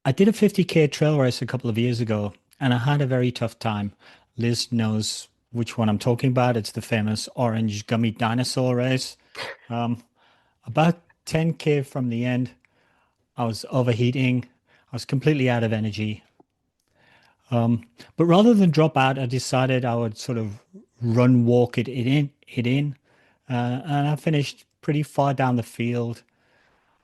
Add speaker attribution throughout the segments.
Speaker 1: I did a 50K trail race a couple of years ago and I had a very tough time. Liz knows which one I'm talking about. It's the famous orange gummy dinosaur race. Um, about 10K from the end, I was overheating. I was completely out of energy. But rather than drop out, I decided I would sort of run, walk it in. And I finished pretty far down the field.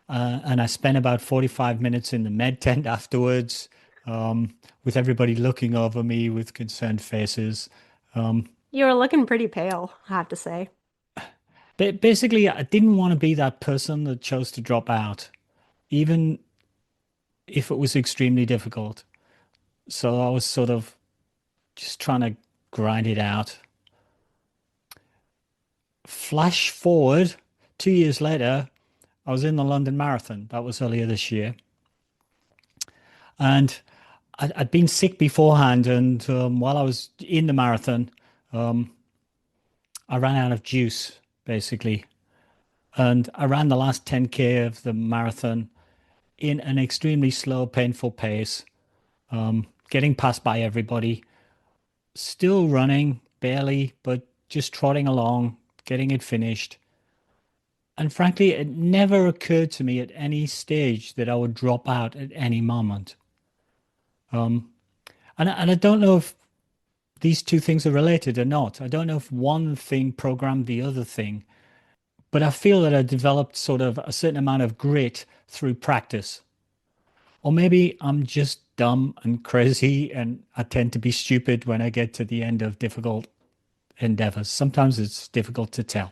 Speaker 1: And I spent about 45 minutes in the med tent afterwards, with everybody looking over me with concerned faces.
Speaker 2: You were looking pretty pale, I have to say.
Speaker 1: But basically, I didn't want to be that person that chose to drop out, even if it was extremely difficult. So I was sort of just trying to grind it out. Flash forward 2 years later, I was in the London Marathon. That was earlier this year. And I'd been sick beforehand. And while I was in the marathon, I ran out of juice, basically. And I ran the last 10K of the marathon in an extremely slow, painful pace, getting passed by everybody, still running, barely, but just trotting along, getting it finished. And frankly, it never occurred to me at any stage that I would drop out at any moment. And I don't know if these two things are related or not. I don't know if one thing programmed the other thing, but I feel that I developed sort of a certain amount of grit through practice. Or maybe I'm just dumb and crazy and I tend to be stupid when I get to the end of difficult endeavors. Sometimes it's difficult to tell.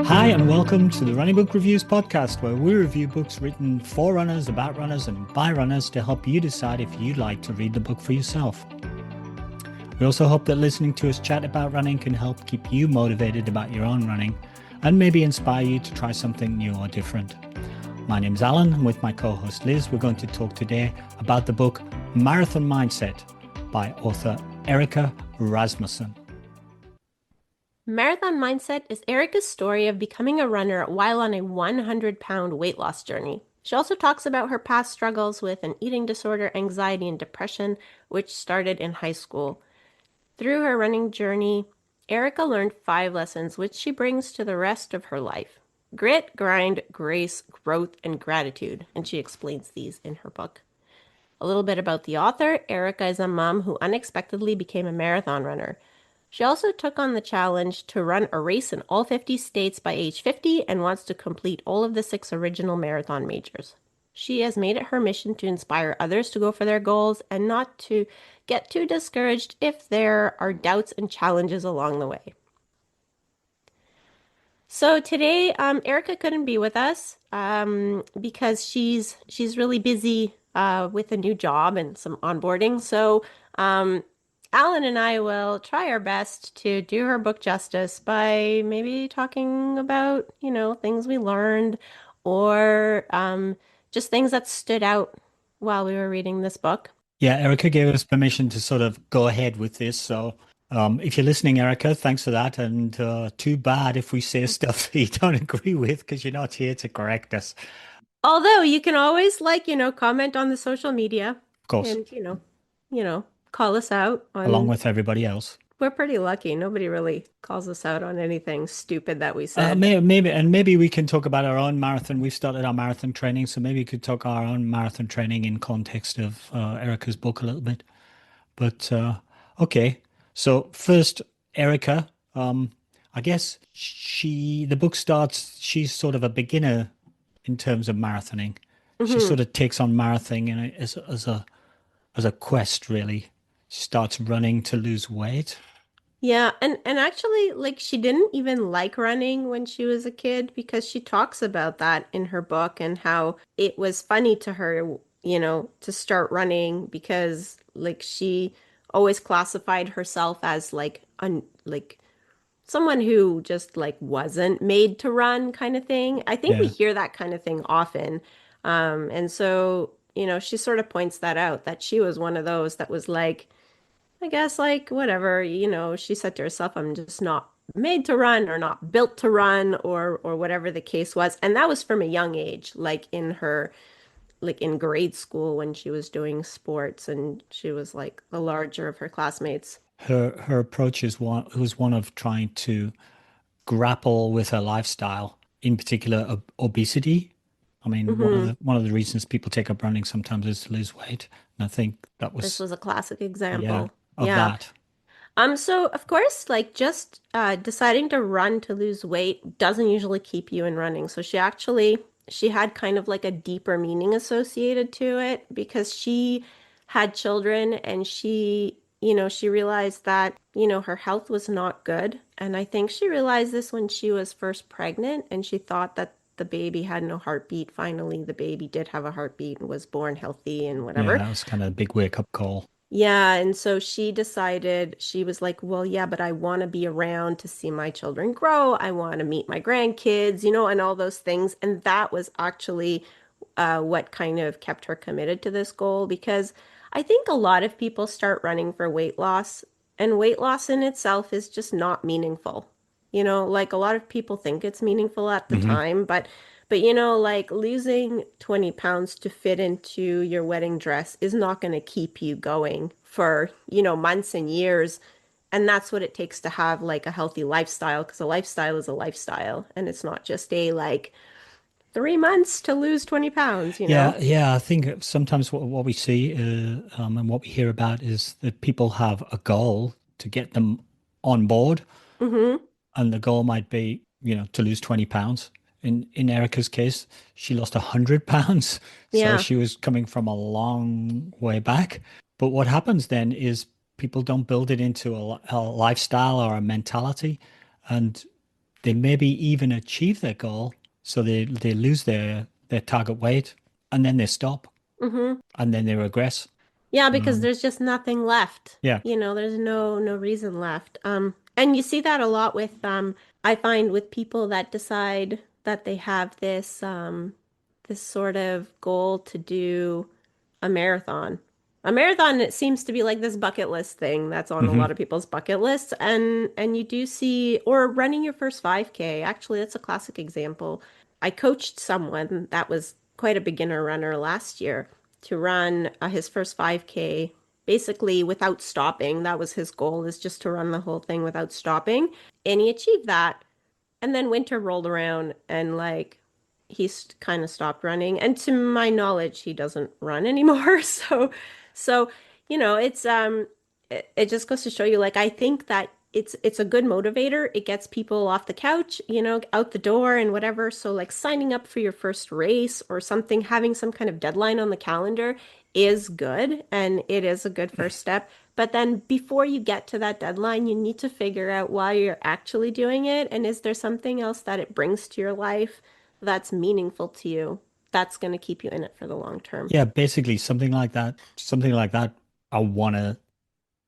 Speaker 1: Hi, and welcome to the Running Book Reviews podcast, where we review books written for runners, about runners, and by runners to help you decide if you'd like to read the book for yourself. We also hope that listening to us chat about running can help keep you motivated about your own running and maybe inspire you to try something new or different. My name's Alan, and with my co-host Liz, we're going to talk today about the book Marathon Mindset by author Erica Rasmussen.
Speaker 2: Marathon Mindset is Erica's story of becoming a runner while on a 100-pound weight loss journey. She also talks about her past struggles with an eating disorder, anxiety, and depression, which started in high school. Through her running journey, Erica learned 5 lessons which she brings to the rest of her life: grit, grind, grace, growth, and gratitude. And she explains these in her book. A little bit about the author. Erica is a mom who unexpectedly became a marathon runner. She also took on the challenge to run a race in all 50 states by age 50 and wants to complete all of the 6 original marathon majors. She has made it her mission to inspire others to go for their goals and not to get too discouraged if there are doubts and challenges along the way. So today, Erica couldn't be with us because she's really busy with a new job and some onboarding. So Alan and I will try our best to do her book justice by maybe talking about, things we learned or just things that stood out while we were reading this book.
Speaker 1: Yeah, Erica gave us permission to sort of go ahead with this. So if you're listening, Erica, thanks for that. And too bad if we say stuff that you don't agree with because you're not here to correct us,
Speaker 2: Although you can always comment on the social media
Speaker 1: of course,
Speaker 2: and, call us out
Speaker 1: along
Speaker 2: on,
Speaker 1: with everybody else.
Speaker 2: we're pretty lucky. Nobody really calls us out on anything stupid that we said.
Speaker 1: Maybe we can talk about our own marathon. We've started our marathon training, so maybe we could talk our own marathon training in context of Erica's book a little bit. But okay, so first, Erica, I guess the book starts. She's sort of a beginner in terms of marathoning. She
Speaker 2: hmm
Speaker 1: sort of takes on marathon as a quest, really. She starts running to lose weight.
Speaker 2: Yeah, and actually, she didn't even like running when she was a kid because she talks about that in her book and how it was funny to her, to start running because she always classified herself as someone who just wasn't made to run kind of thing. I think we
Speaker 1: Yeah.
Speaker 2: hear that kind of thing often. And so, she sort of points that out that she was one of those that was like, I guess like whatever, she said to herself, I'm just not made to run or not built to run or whatever the case was. And that was from a young age, like in grade school when she was doing sports and she was like the larger of her classmates.
Speaker 1: Her approach is one was one of trying to grapple with her lifestyle, in particular obesity. I mean,
Speaker 2: Hmm.
Speaker 1: one of the reasons people take up running sometimes is to lose weight. And I think that
Speaker 2: This
Speaker 1: was,
Speaker 2: was a classic
Speaker 1: yeah,
Speaker 2: example.
Speaker 1: of
Speaker 2: Yeah.
Speaker 1: that.
Speaker 2: So of course, like just deciding to run to lose weight doesn't usually keep you in running. So she had kind of like a deeper meaning associated to it because she had children and she realized that, her health was not good. And I think she realized this when she was first pregnant and she thought that the baby had no heartbeat. Finally, the baby did have a heartbeat and was born healthy and
Speaker 1: Yeah,
Speaker 2: whatever.
Speaker 1: that was kind of a big wake up call.
Speaker 2: Yeah, and so she decided, she was like, well, yeah, but I want to be around to see my children grow. I want to meet my grandkids, and all those things. And that was actually what kind of kept her committed to this goal because I think a lot of people start running for weight loss, and weight loss in itself is just not meaningful. Like a lot of people think it's meaningful at the
Speaker 1: Hmm.
Speaker 2: time, but like losing 20 pounds to fit into your wedding dress is not going to keep you going for, months and years. And that's what it takes to have like a healthy lifestyle, because a lifestyle is a lifestyle and it's not just a like 3 months to lose 20 pounds.
Speaker 1: Yeah, yeah. I think sometimes what we see and what we hear about is that people have a goal to get them on board,
Speaker 2: Mm-hmm.
Speaker 1: and the goal might be, to lose 20 pounds. In Erica's case, she lost 100 pounds, so
Speaker 2: Yeah.
Speaker 1: she was coming from a long way back. But what happens then is people don't build it into a lifestyle or a mentality, and they maybe even achieve their goal, so they lose their target weight, and then they stop,
Speaker 2: Mm-hmm.
Speaker 1: and then they regress.
Speaker 2: Yeah, because
Speaker 1: Um,
Speaker 2: there's just nothing left.
Speaker 1: yeah.
Speaker 2: There's no reason left. And you see that a lot with I find with people that decide that they have this sort of goal to do a marathon. A marathon, it seems to be like this bucket list thing that's on a lot
Speaker 1: Hmm.
Speaker 2: of people's bucket lists. And you do see, or running your first 5K. Actually, that's a classic example. I coached someone that was quite a beginner runner last year to run his first 5K basically without stopping. That was his goal, is just to run the whole thing without stopping. And he achieved that. And then winter rolled around and like he's kind of stopped running. And to my knowledge, he doesn't run anymore. So, it just goes to show you like I think that it's a good motivator. It gets people off the couch, out the door and whatever. So like signing up for your first race or something, having some kind of deadline on the calendar is good and it is a good first step. But then before you get to that deadline, you need to figure out why you're actually doing it. And is there something else that it brings to your life that's meaningful to you that's going to keep you in it for the long term?
Speaker 1: Yeah, basically something like that. Something like that. I want to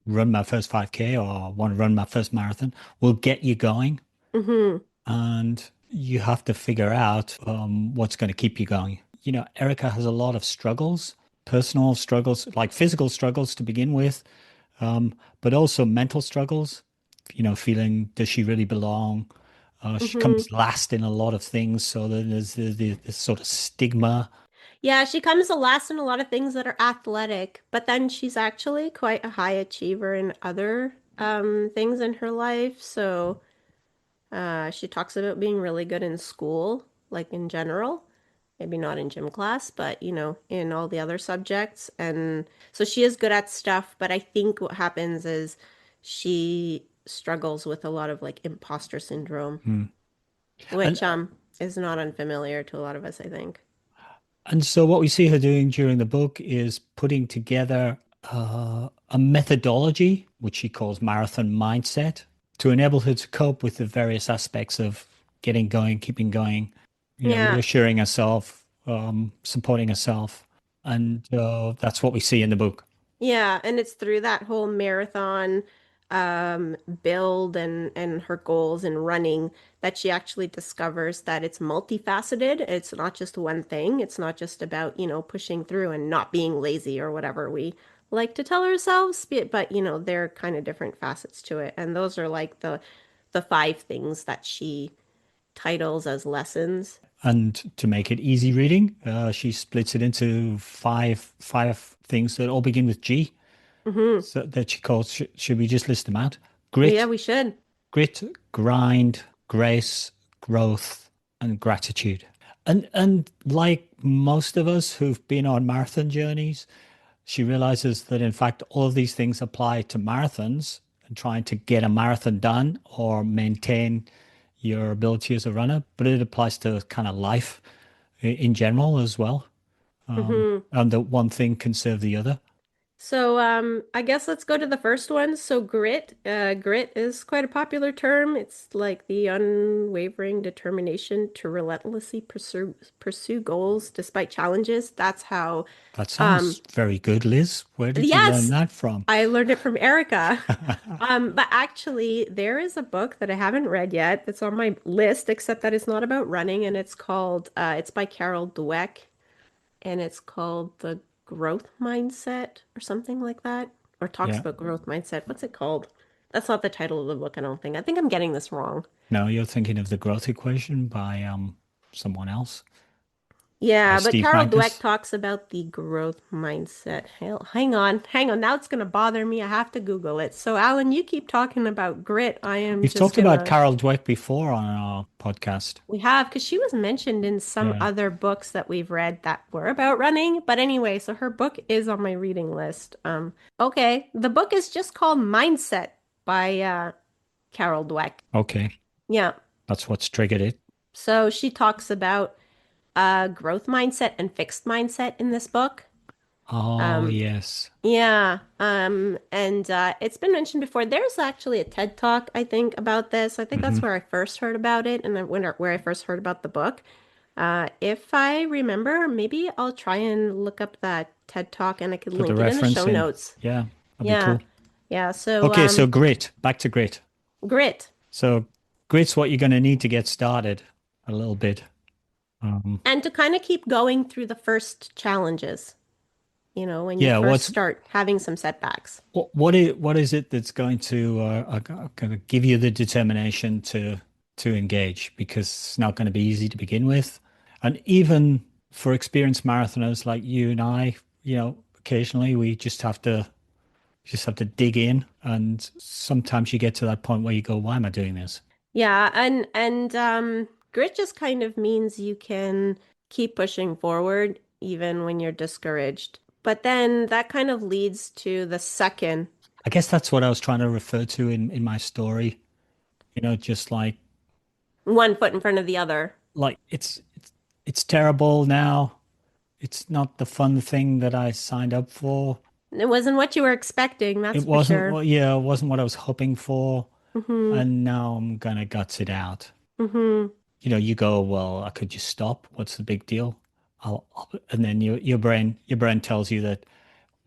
Speaker 1: run my first 5K or I want to run my first marathon will get you going.
Speaker 2: Mm-hmm.
Speaker 1: And you have to figure out what's going to keep you going. Erica has a lot of struggles, personal struggles, like physical struggles to begin with, but also mental struggles, feeling, does she really belong? She
Speaker 2: Mm-hmm.
Speaker 1: comes last in a lot of things. So there's this sort of stigma.
Speaker 2: Yeah, she comes to last in a lot of things that are athletic, but then she's actually quite a high achiever in other things in her life. So she talks about being really good in school, like in general. Maybe not in gym class, but in all the other subjects. And so she is good at stuff, but I think what happens is she struggles with a lot of like imposter syndrome,
Speaker 1: Hmm. And
Speaker 2: which is not unfamiliar to a lot of us, I think.
Speaker 1: And so what we see her doing during the book is putting together a methodology, which she calls marathon mindset, to enable her to cope with the various aspects of getting going, keeping going,
Speaker 2: Yeah.
Speaker 1: reassuring herself, supporting herself. And that's what we see in the book.
Speaker 2: Yeah, and it's through that whole marathon build and her goals and running that she actually discovers that it's multifaceted. It's not just one thing. It's not just about, pushing through and not being lazy or whatever we like to tell ourselves, but they're kind of different facets to it. And those are like the five things that she titles as lessons.
Speaker 1: And to make it easy reading, she splits it into five things that all begin with G.
Speaker 2: Hmm.
Speaker 1: So that she calls, should we just list them out?
Speaker 2: Yeah,
Speaker 1: Grit,
Speaker 2: we should.
Speaker 1: grit, grind, grace, growth, and gratitude. And like most of us who've been on marathon journeys, she realizes that in fact all of these things apply to marathons and trying to get a marathon done or maintain your ability as a runner, but it applies to kind of life in general as well.
Speaker 2: Hmm.
Speaker 1: And that one thing can serve the other.
Speaker 2: So, I guess let's go to the first one. So, grit. Grit is quite a popular term. It's like the unwavering determination to relentlessly pursue goals despite challenges. That's how,
Speaker 1: That
Speaker 2: um,
Speaker 1: sounds very good, Liz. Where did you learn
Speaker 2: yes,
Speaker 1: that from?
Speaker 2: I learned it from Erica. But actually, there is a book that I haven't read yet that's on my list, except that it's not about running, and it's by Carol Dweck, and it's called The Growth Mindset or something like that, or talks
Speaker 1: Yeah.
Speaker 2: about growth mindset. What's it called? That's not the title of the book, I don't think. I think I'm getting this wrong.
Speaker 1: No, you're thinking of the growth equation by someone else, by
Speaker 2: Yeah, but
Speaker 1: Steve
Speaker 2: Carol Dweck
Speaker 1: Magnus.
Speaker 2: talks about the growth mindset. Hang on, hang on. Now it's gonna bother me. I have to Google it. So, Alan, you keep talking about grit. I am
Speaker 1: We've
Speaker 2: just
Speaker 1: talked about
Speaker 2: gonna.
Speaker 1: Carol Dweck before on our podcast.
Speaker 2: We have, because she was mentioned in some
Speaker 1: Yeah.
Speaker 2: other books that we've read that were about running. But anyway, so her book is on my reading list. Okay, the book is just called Mindset by Carol Dweck.
Speaker 1: Okay.
Speaker 2: Yeah.
Speaker 1: That's what's triggered it.
Speaker 2: So she talks about growth mindset and fixed mindset in this book.
Speaker 1: Oh,
Speaker 2: Um,
Speaker 1: yes.
Speaker 2: yeah. And it's been mentioned before. There's actually a TED Talk, I think, about this. I think that's
Speaker 1: Hmm.
Speaker 2: where I first heard about it and then where I first heard about the book. If I remember, maybe I'll try and look up that TED Talk and I could
Speaker 1: Put the
Speaker 2: link it in the show
Speaker 1: reference in.
Speaker 2: notes.
Speaker 1: Yeah, that'd be
Speaker 2: Yeah.
Speaker 1: cool.
Speaker 2: Yeah. So,
Speaker 1: Okay, so grit. Back to grit.
Speaker 2: grit.
Speaker 1: So grit's what you're going to need to get started a little bit. Um,
Speaker 2: And to kind of keep going through the first challenges, when you
Speaker 1: yeah,
Speaker 2: first start having some setbacks.
Speaker 1: what is it that's going to going to give you the determination to engage? Because it's not going to be easy to begin with, and even for experienced marathoners like you and I, occasionally we just have to dig in, and sometimes you get to that point where you go, "Why am I doing this?"
Speaker 2: Yeah, and grit just kind of means you can keep pushing forward even when you're discouraged. But then that kind of leads to the second
Speaker 1: I guess that's what I was trying to refer to in my story. Just
Speaker 2: one foot in front of the other.
Speaker 1: it's terrible now. It's not the fun thing that I signed up for.
Speaker 2: It wasn't what you were expecting, that's
Speaker 1: It
Speaker 2: for
Speaker 1: wasn't
Speaker 2: sure.
Speaker 1: what, yeah, it wasn't what I was hoping for.
Speaker 2: Mm-hmm.
Speaker 1: And now I'm gonna guts it out.
Speaker 2: Mm-hmm.
Speaker 1: You go, well, I could just stop. What's the big deal? And then your brain tells you that,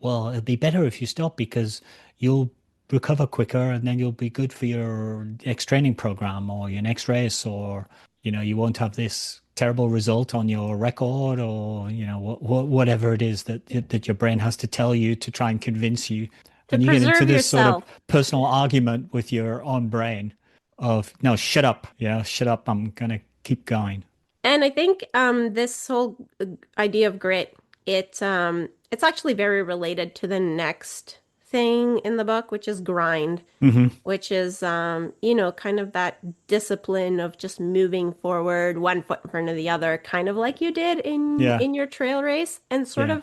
Speaker 1: well, it'd be better if you stop because you'll recover quicker and then you'll be good for your next training program or your next race, or you won't have this terrible result on your record, or whatever it is that your brain has to tell you to try and convince you.
Speaker 2: To
Speaker 1: And you get into
Speaker 2: preserve
Speaker 1: this sort of
Speaker 2: yourself.
Speaker 1: personal argument with your own brain of, no, shut up. Yeah, shut up. I'm gonna keep going.
Speaker 2: And I think this whole idea of grit, it's actually very related to the next thing in the book, which is grind,
Speaker 1: Hmm.
Speaker 2: which is kind of that discipline of just moving forward one foot in front of the other, kind of like you did in
Speaker 1: Yeah,
Speaker 2: in your trail race,
Speaker 1: yeah.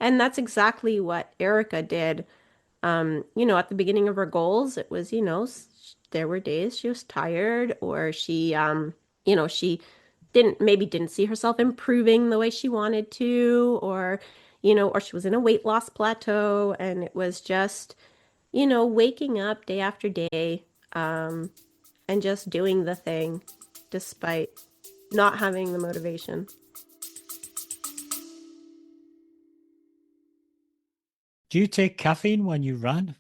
Speaker 2: and that's exactly what Erica did. At the beginning of her goals, it was, there were days she was tired or she didn't see herself improving the way she wanted to, or she was in a weight loss plateau and it was just, waking up day after day, and just doing the thing despite not having the motivation.
Speaker 1: Do you take caffeine when you run?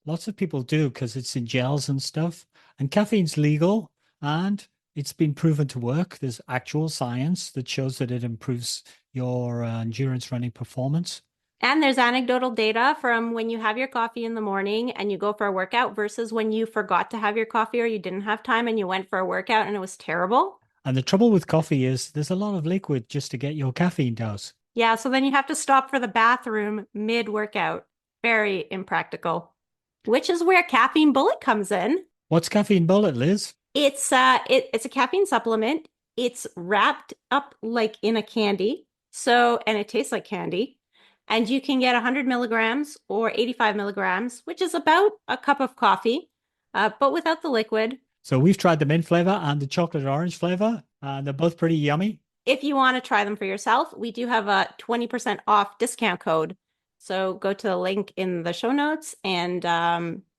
Speaker 1: Lots of people do because it's in gels and stuff. And caffeine's legal and it's been proven to work. There's actual science that shows that it improves your endurance running performance.
Speaker 2: And there's anecdotal data from when you have your coffee in the morning and you go for a workout versus when you forgot to have your coffee or you didn't have time and you went for a workout and it was terrible.
Speaker 1: And the trouble with coffee is there's a lot of liquid just to get your caffeine dose.
Speaker 2: Yeah, so then you have to stop for the bathroom mid-workout. Very impractical. Which is where Caffeine Bullet comes in.
Speaker 1: What's caffeine bullet, Liz?
Speaker 2: It's a caffeine supplement. It's wrapped up like in a candy. So, and it tastes like candy. And you can get 100 milligrams or 85 milligrams, which is about a cup of coffee, but without the liquid.
Speaker 1: So we've tried the mint flavor and the chocolate orange flavor, and they're both pretty yummy.
Speaker 2: If you want to try them for yourself, we do have a 20% off discount code. So go to the link in the show notes and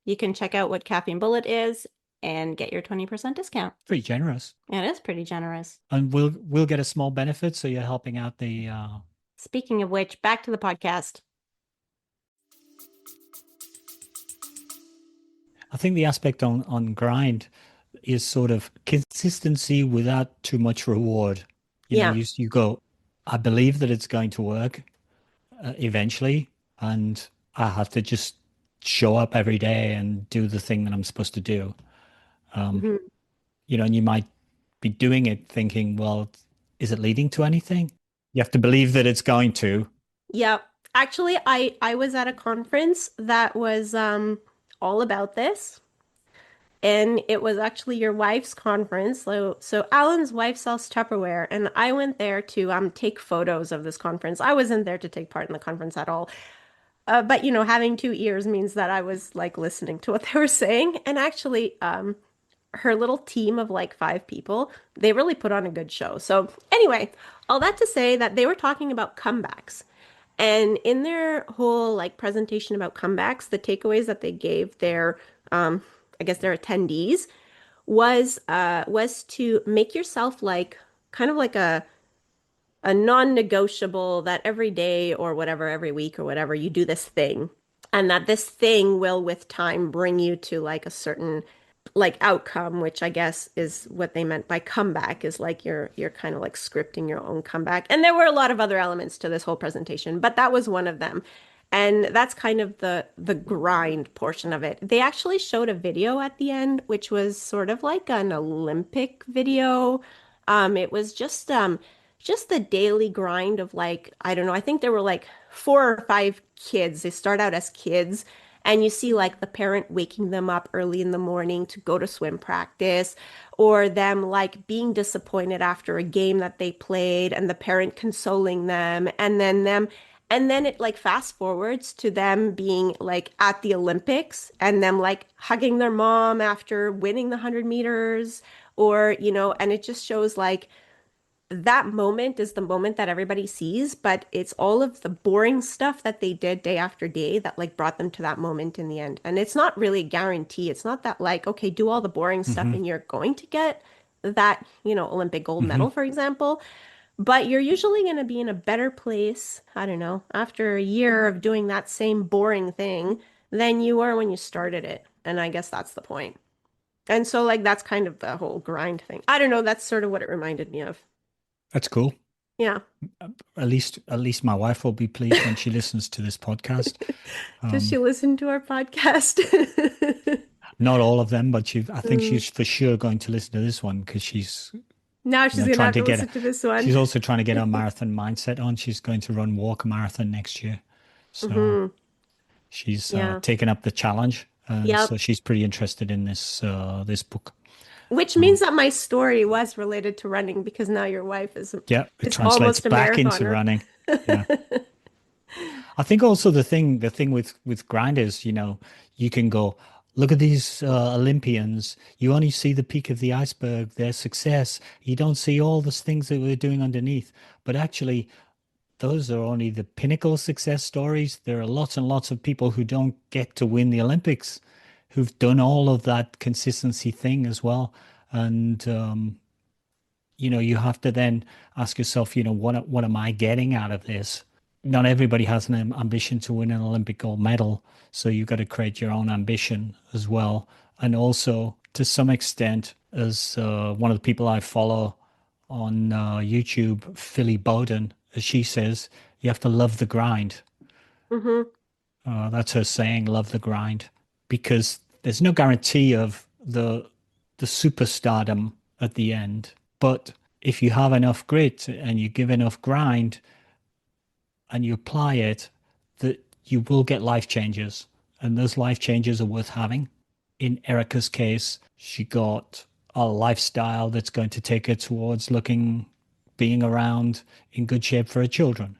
Speaker 2: you can check out what Caffeine Bullet is and get your 20% discount.
Speaker 1: Pretty generous.
Speaker 2: It is pretty generous.
Speaker 1: And we'll get a small benefit, so you're helping out the
Speaker 2: Speaking of which, back to the podcast.
Speaker 1: I think the aspect on grind is sort of consistency without too much reward. You know,
Speaker 2: Yeah.
Speaker 1: you go, I believe that it's going to work eventually, and I have to just show up every day and do the thing that I'm supposed to do. Um,
Speaker 2: Mhm.
Speaker 1: you know, and you might be doing it thinking, well, is it leading to anything? You have to believe that it's going to.
Speaker 2: Yeah. Actually, I was at a conference that was all about this. And it was actually your wife's conference. So Alan's wife sells Tupperware, and I went there to take photos of this conference. I wasn't there to take part in the conference at all. But having two ears means that I was like listening to what they were saying. And actually, her little team of like five people, they really put on a good show. So anyway, all that to say that they were talking about comebacks. And in their whole like presentation about comebacks, the takeaways that they gave their I guess their attendees was to make yourself like kind of like a non-negotiable that every day or whatever, every week or whatever, you do this thing. And that this thing will with time bring you to like a certain like outcome, which I guess is what they meant by comeback, is like you're kind of like scripting your own comeback. And there were a lot of other elements to this whole presentation, but that was one of them. And that's kind of the grind portion of it. They actually showed a video at the end, which was sort of like an Olympic video. It was just the daily grind of like, I don't know, I think there were like four or five kids. They start out as kids and you see like the parent waking them up early in the morning to go to swim practice, or them like being disappointed after a game that they played and the parent consoling them, and then it like fast forwards to them being like at the Olympics and them like hugging their mom after winning the 100 meters, or and it just shows like that moment is the moment that everybody sees, but it's all of the boring stuff that they did day after day that like brought them to that moment in the end. And it's not really a guarantee. It's not that like, okay, do all the boring stuff
Speaker 1: Hmm.
Speaker 2: and you're going to get that, Olympic gold
Speaker 1: Hmm.
Speaker 2: medal, for example. But you're usually going to be in a better place, I don't know, after a year of doing that same boring thing than you were when you started it. And I guess that's the point. And so like that's kind of the whole grind thing. I don't know, that's sort of what it reminded me of.
Speaker 1: That's cool.
Speaker 2: Yeah.
Speaker 1: At least my wife will be pleased when she listens to this podcast.
Speaker 2: Does she
Speaker 1: Um,
Speaker 2: listen to our podcast?
Speaker 1: Not all of them, but I think
Speaker 2: Mm.
Speaker 1: she's for sure going to listen to this one because she's,
Speaker 2: Now she's gonna
Speaker 1: trying
Speaker 2: have
Speaker 1: to
Speaker 2: to
Speaker 1: get.
Speaker 2: listen to this one.
Speaker 1: She's also trying to get her marathon mindset on. She's going to walk a marathon next year, so
Speaker 2: Hmm.
Speaker 1: she's
Speaker 2: Yeah.
Speaker 1: taken up the challenge, and so
Speaker 2: Yep.
Speaker 1: she's pretty interested in this book.
Speaker 2: Which means
Speaker 1: Um,
Speaker 2: that my story was related to running because now your wife
Speaker 1: yeah, it
Speaker 2: is
Speaker 1: translates
Speaker 2: almost a
Speaker 1: back into
Speaker 2: marathoner.
Speaker 1: running. Yeah. I think also the thing with grinders, you can go, look at these Olympians. You only see the peak of the iceberg, their success. You don't see all the things that we're doing underneath. But actually, those are only the pinnacle success stories. There are lots and lots of people who don't get to win the Olympics, who've done all of that consistency thing as well. And you have to then ask yourself, what am I getting out of this? Not everybody has an ambition to win an Olympic gold medal, so you've got to create your own ambition as well. And also, to some extent, as one of the people I follow on YouTube, Philly Bowden, as she says, you have to love the grind.
Speaker 2: Mm-hmm.
Speaker 1: That's her saying, love the grind, because there's no guarantee of the superstardom at the end. But if you have enough grit and you give enough grind and you apply it, that you will get life changes. And those life changes are worth having. In Erica's case, she got a lifestyle that's going to take her towards being around in good shape for her children.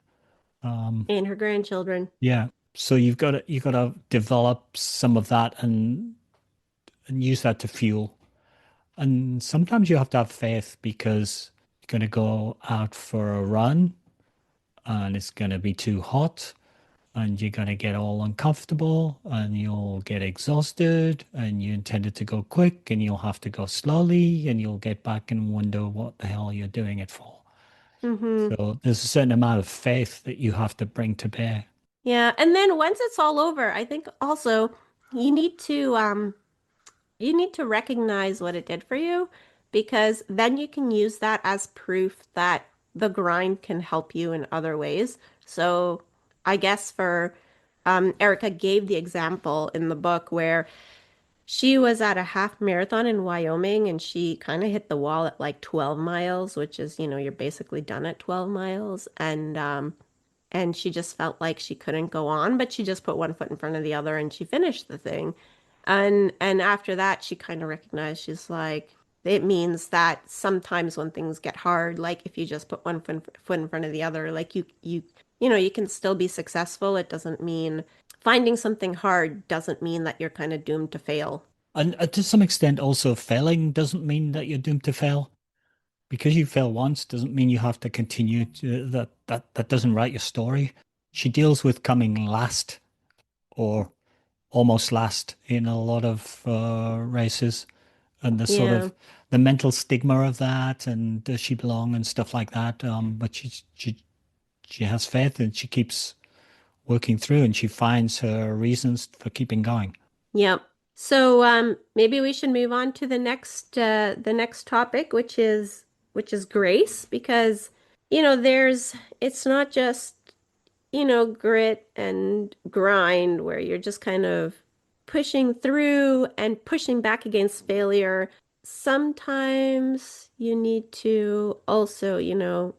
Speaker 2: And her grandchildren.
Speaker 1: Yeah. So you've got to develop some of that and use that to fuel. And sometimes you have to have faith because you're going to go out for a run and it's going to be too hot and you're going to get all uncomfortable and you'll get exhausted and you intended to go quick and you'll have to go slowly and you'll get back and wonder what the hell you're doing it for.
Speaker 2: Mm-hmm.
Speaker 1: So there's a certain amount of faith that you have to bring to bear.
Speaker 2: Yeah, and then once it's all over, I think also you need to you need to recognize what it did for you because then you can use that as proof that the grind can help you in other ways. So I guess for Erica gave the example in the book where she was at a half marathon in Wyoming and she kind of hit the wall at like 12 miles, which is, you're basically done at 12 miles. And she just felt like she couldn't go on, but she just put one foot in front of the other and she finished the thing. And after that, she kind of recognized she's like, it means that sometimes when things get hard, like if you just put one foot in front of the other, like you can still be successful. It doesn't mean finding something hard doesn't mean that you're kind of doomed to fail.
Speaker 1: And to some extent, also failing doesn't mean that you're doomed to fail. Because you fail once doesn't mean you have to continue that doesn't write your story. She deals with coming last or almost last in a lot of races and the sort
Speaker 2: Yeah.
Speaker 1: of the mental stigma of that and does she belong and stuff like that. But she has faith and she keeps working through and she finds her reasons for keeping going.
Speaker 2: Yep. So maybe we should move on to the next topic, which is grace, because there's it's not just grit and grind where you're just kind of pushing through and pushing back against failure. Sometimes you need to also
Speaker 1: Be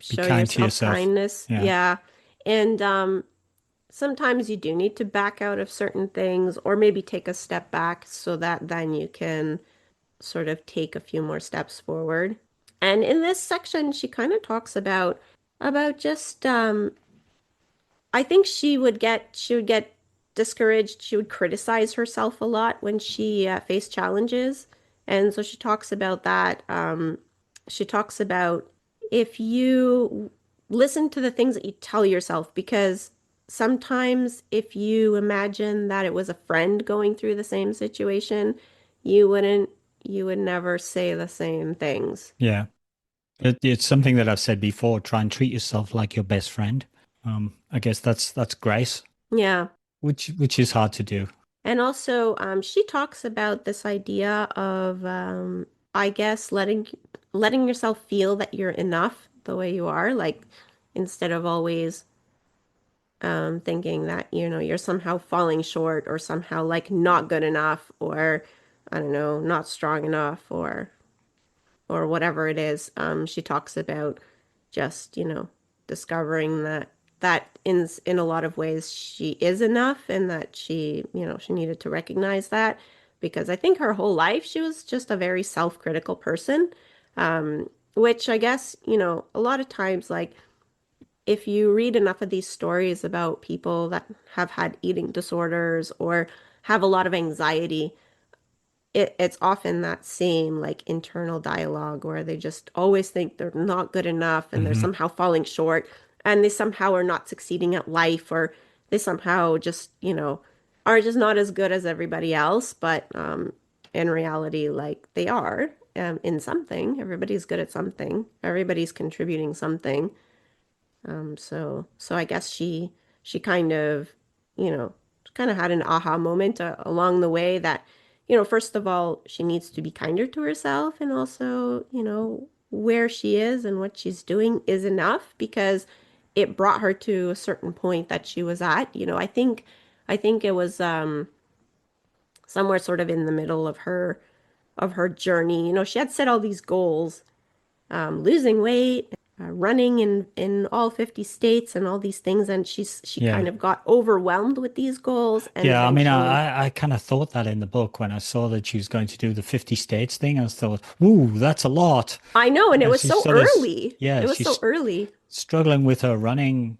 Speaker 2: show
Speaker 1: kind to
Speaker 2: yourself
Speaker 1: yourself.
Speaker 2: kindness.
Speaker 1: Yeah.
Speaker 2: Yeah. And sometimes you do need to back out of certain things or maybe take a step back so that then you can sort of take a few more steps forward. And in this section, she kind of talks about just I think she would get discouraged. She would criticize herself a lot when she faced challenges. And so she talks about that. She talks about if you listen to the things that you tell yourself, because sometimes if you imagine that it was a friend going through the same situation, you wouldn't, you would never say the same things.
Speaker 1: Yeah. It's something that I've said before. Try and treat yourself like your best friend. I guess that's grace,
Speaker 2: Yeah.
Speaker 1: which is hard to do.
Speaker 2: And also, she talks about this idea of, I guess, letting yourself feel that you're enough the way you are, like instead of always thinking that, you're somehow falling short or somehow like not good enough or I don't know, not strong enough or whatever it is. She talks about just, discovering that in a lot of ways she is enough and that she needed to recognize that because I think her whole life she was just a very self-critical person. Which I guess, a lot of times like if you read enough of these stories about people that have had eating disorders or have a lot of anxiety, it's often that same like internal dialogue where they just always think they're not good enough and they're
Speaker 1: Hmm.
Speaker 2: somehow falling short and they somehow are not succeeding at life or they somehow just, are just not as good as everybody else. But in reality, like they are in something. Everybody's good at something. Everybody's contributing something. So I guess she you know, kind of had an aha moment along the way that, first of all, she needs to be kinder to herself and also, where she is and what she's doing is enough because it brought her to a certain point that she was at. I think it was somewhere sort of in the middle of her journey. She had set all these goals, losing weight, running in all 50 states and all these things, and she
Speaker 1: Yeah.
Speaker 2: kind of got overwhelmed with these goals, and
Speaker 1: Yeah, I mean,
Speaker 2: eventually,
Speaker 1: I kind of thought that in the book when I saw that she was going to do the 50 states thing. I thought, ooh, that's a lot.
Speaker 2: I know, and it
Speaker 1: And
Speaker 2: was
Speaker 1: she's
Speaker 2: so
Speaker 1: sort of,
Speaker 2: early.
Speaker 1: yeah,
Speaker 2: It was so
Speaker 1: she's
Speaker 2: early.
Speaker 1: struggling with her running,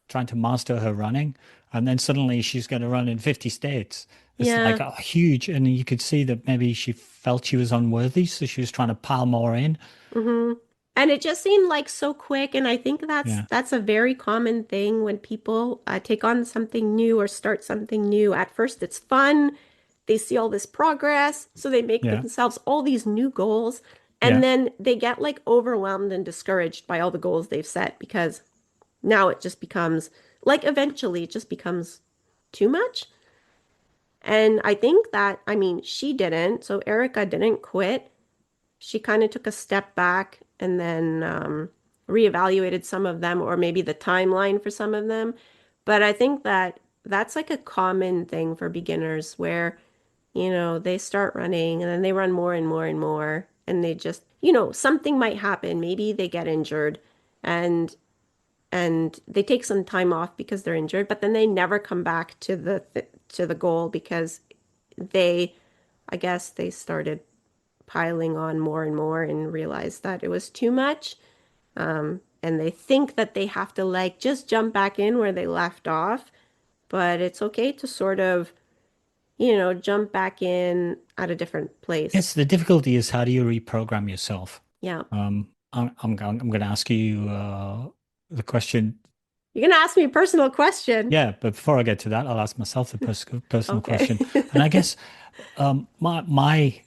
Speaker 1: trying to master her running. And then suddenly she's going to run in 50 states. It's like
Speaker 2: Yeah.
Speaker 1: a huge, and you could see that maybe she felt she was unworthy. So she was trying to pile more in.
Speaker 2: hmm And it just seemed like so quick, and I think
Speaker 1: Yeah.
Speaker 2: that's a very common thing when people take on something new or start something new. At first, it's fun. They see all this progress, so they make
Speaker 1: Yeah.
Speaker 2: themselves all these new goals, and
Speaker 1: Yeah.
Speaker 2: then they get like overwhelmed and discouraged by all the goals they've set because now it just becomes like eventually it just becomes too much. And I think that, I mean, she didn't. So Erica didn't quit. She kind of took a step back and then reevaluated some of them, or maybe the timeline for some of them. But I think that that's like a common thing for beginners where, they start running and then they run more and more and more. And they just, something might happen. Maybe they get injured and they take some time off because they're injured, but then they never come back to the goal because they, I guess they started piling on more and more and realized that it was too much. And they think that they have to like just jump back in where they left off, but it's okay to sort of, jump back in at a different place.
Speaker 1: Yes, the difficulty is how do you reprogram yourself?
Speaker 2: Yeah.
Speaker 1: I'm going to ask you the question.
Speaker 2: You're gonna ask me a personal question.
Speaker 1: Yeah, but before I get to that, I'll ask myself the personal
Speaker 2: Okay.
Speaker 1: question. And I guess my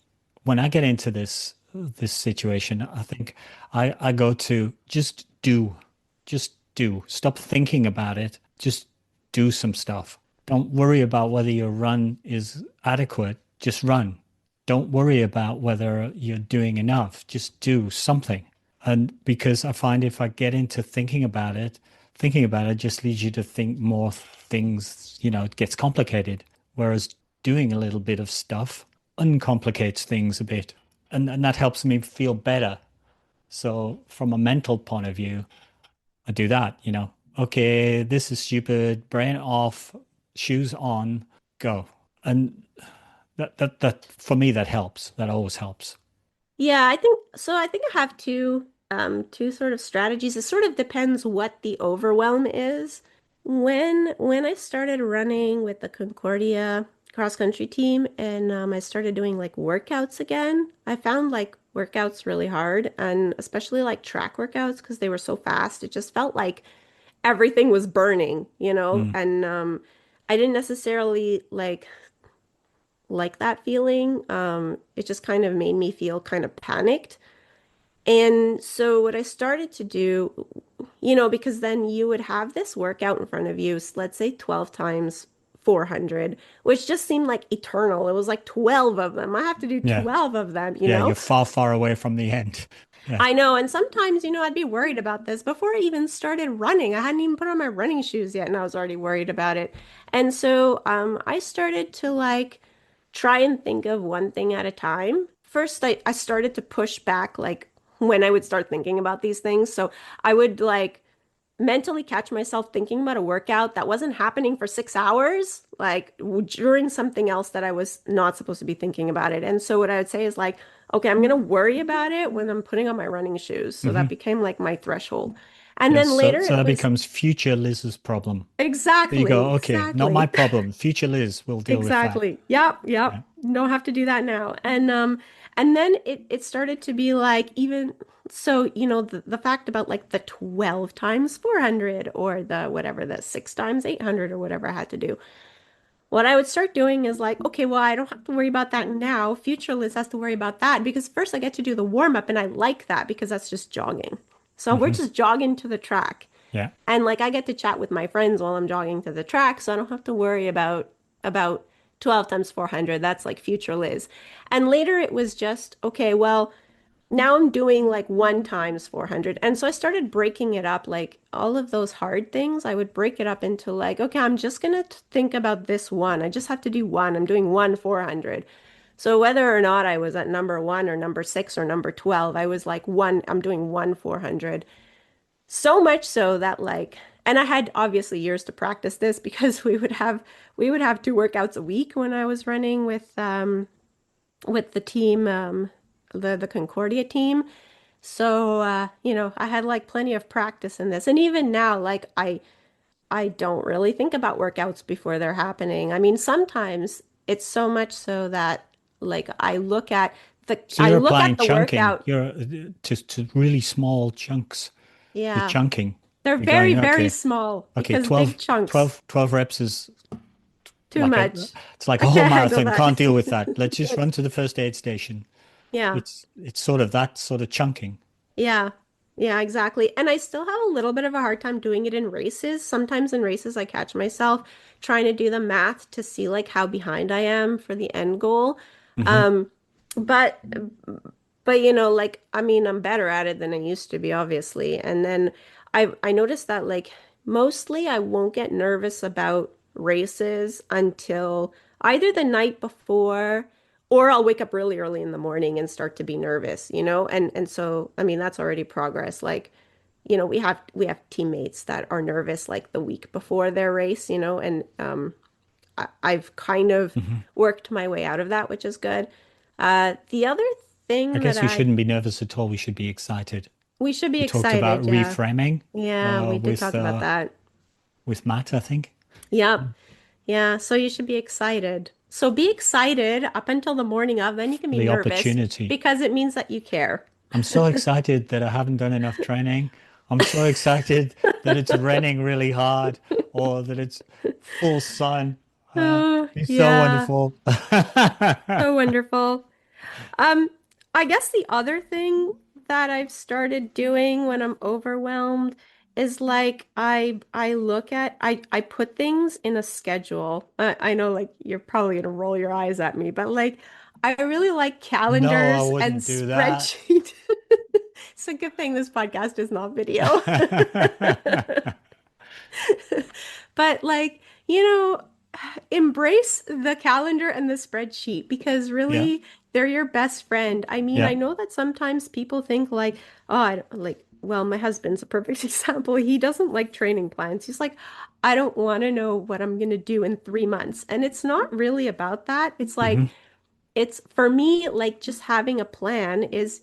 Speaker 1: when I get into this situation, I think I go to just do. Stop thinking about it. Just do some stuff. Don't worry about whether your run is adequate. Just run. Don't worry about whether you're doing enough. Just do something. And because I find if I get into thinking about it just leads you to think more things, it gets complicated. Whereas doing a little bit of stuff uncomplicates things a bit. And that helps me feel better. So from a mental point of view, I do that. Okay, this is stupid, brain off, shoes on, go. And that for me that helps. That always helps.
Speaker 2: Yeah, I think so. I think I have two sort of strategies. It sort of depends what the overwhelm is. When I started running with the Concordia cross country team and I started doing like workouts again, I found like workouts really hard and especially like track workouts because they were so fast. It just felt like everything was burning,
Speaker 1: Mm.
Speaker 2: and I didn't necessarily like that feeling. It just kind of made me feel kind of panicked. And so what I started to do, because then you would have this workout in front of you, let's say 12 times 400, which just seemed like eternal. It was like 12 of them. I have to do
Speaker 1: Yeah.
Speaker 2: 12 of them,
Speaker 1: Yeah, you're far, far away from the end. Yeah.
Speaker 2: I know. And sometimes, I'd be worried about this before I even started running. I hadn't even put on my running shoes yet, and I was already worried about it. And so I started to like try and think of one thing at a time. First, I started to push back like when I would start thinking about these things. So I would like mentally catch myself thinking about a workout that wasn't happening for 6 hours, like during something else that I was not supposed to be thinking about it. And so what I would say is like, okay, I'm gonna worry about it when I'm putting on my running shoes. So that
Speaker 1: Hmm.
Speaker 2: became like my threshold. And
Speaker 1: Yes.
Speaker 2: then
Speaker 1: So
Speaker 2: later
Speaker 1: so
Speaker 2: it
Speaker 1: that
Speaker 2: was
Speaker 1: becomes future Liz's problem. There you
Speaker 2: exactly,
Speaker 1: go. Okay, not my
Speaker 2: exactly.
Speaker 1: problem. Future Liz will deal with that.
Speaker 2: Exactly. Yep,
Speaker 1: Yeah.
Speaker 2: yep. Don't have to do that now. And then it started to be like even so, the fact about like the 12 times 400 or the whatever the 6 times 800 or whatever I had to do. What I would start doing is like, okay, well, I don't have to worry about that now. Future Liz has to worry about that because first I get to do the warm up and I like that because that's just jogging. So we're
Speaker 1: Hmm.
Speaker 2: just jogging to the track.
Speaker 1: Yeah.
Speaker 2: And like I get to chat with my friends while I'm jogging to the track, so I don't have to worry about 12 times 400. That's like future Liz. And later it was just, okay, well, now I'm doing like 1 times 400. And so I started breaking it up, like all of those hard things, I would break it up into like, okay, I'm just gonna think about this one. I just have to do one. I'm doing 1 400. So whether or not I was at number one or number six or number 12, I was like I'm doing 1 400. So much so that like, and I had obviously years to practice this because we would have 2 workouts a week when I was running with the team, the Concordia team. So, I had like plenty of practice in this. And even now, like I don't really think about workouts before they're happening. I mean, sometimes it's so much so that like
Speaker 1: So
Speaker 2: I
Speaker 1: you're
Speaker 2: look
Speaker 1: applying
Speaker 2: at the
Speaker 1: chunking.
Speaker 2: workout.
Speaker 1: You're to really small chunks. You're
Speaker 2: Yeah.
Speaker 1: chunking.
Speaker 2: They're
Speaker 1: You're
Speaker 2: very,
Speaker 1: going,
Speaker 2: very
Speaker 1: okay,
Speaker 2: small
Speaker 1: okay,
Speaker 2: because big chunks,
Speaker 1: 12 reps is
Speaker 2: too
Speaker 1: like
Speaker 2: much.
Speaker 1: it's like a
Speaker 2: I
Speaker 1: whole
Speaker 2: can't handle
Speaker 1: marathon.
Speaker 2: that.
Speaker 1: Can't deal with that. Let's just run to the first aid station.
Speaker 2: Yeah.
Speaker 1: It's sort of that sort of chunking.
Speaker 2: Yeah. Yeah, exactly. And I still have a little bit of a hard time doing it in races. Sometimes in races, I catch myself trying to do the math to see like how behind I am for the end goal.
Speaker 1: Hmm.
Speaker 2: Um, but like I mean, I'm better at it than I used to be, obviously. And then I noticed that like mostly I won't get nervous about races until either the night before or I'll wake up really early in the morning and start to be nervous, And so I mean that's already progress. Like, we have teammates that are nervous like the week before their race, and I've kind of
Speaker 1: Hmm.
Speaker 2: worked my way out of that, which is good. The other
Speaker 1: I
Speaker 2: thing that
Speaker 1: guess we shouldn't be nervous at all. We should be excited.
Speaker 2: we should be
Speaker 1: We talked about
Speaker 2: excited, yeah.
Speaker 1: reframing
Speaker 2: Yeah, we did
Speaker 1: with
Speaker 2: talk about that.
Speaker 1: Matt, I think.
Speaker 2: Yep. Yeah, so you should be excited. So be excited up until the morning of, then you can be
Speaker 1: The
Speaker 2: nervous
Speaker 1: opportunity.
Speaker 2: because it means that you care.
Speaker 1: I'm so excited that I haven't done enough training. I'm so excited that it's raining really hard or that it's full sun.
Speaker 2: Oh,
Speaker 1: It's so
Speaker 2: yeah.
Speaker 1: wonderful.
Speaker 2: So wonderful. Um, I guess the other thing that I've started doing when I'm overwhelmed is like I put things in a schedule. I know like you're probably gonna roll your eyes at me, but like I really like
Speaker 1: No, I
Speaker 2: calendars and
Speaker 1: wouldn't do that.
Speaker 2: spreadsheet. It's a good thing this podcast is not video. But like, you know, embrace the calendar and the spreadsheet because
Speaker 1: Yeah,
Speaker 2: really they're your best friend. I mean, I
Speaker 1: yeah.
Speaker 2: know that sometimes people think like, oh, well, my husband's a perfect example. He doesn't like training plans. He's like, I don't want to know what I'm going to do in 3 months. And it's not really about that. It's like,
Speaker 1: Hmm.
Speaker 2: it's for me like just having a plan is,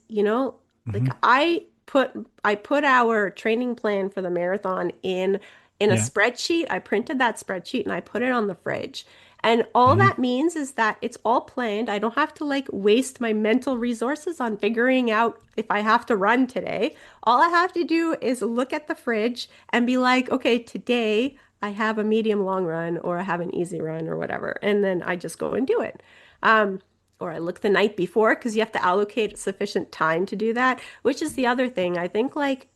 Speaker 2: like
Speaker 1: Hmm.
Speaker 2: I put our training plan for the marathon in a
Speaker 1: Yeah.
Speaker 2: spreadsheet. I printed that spreadsheet and I put it on the fridge. And all
Speaker 1: Hmm.
Speaker 2: that means is that it's all planned. I don't have to like waste my mental resources on figuring out if I have to run today. All I have to do is look at the fridge and be like, okay, today I have a medium long run or I have an easy run or whatever. And then I just go and do it. Um, or I look the night before because you have to allocate sufficient time to do that, which is the other thing. I think like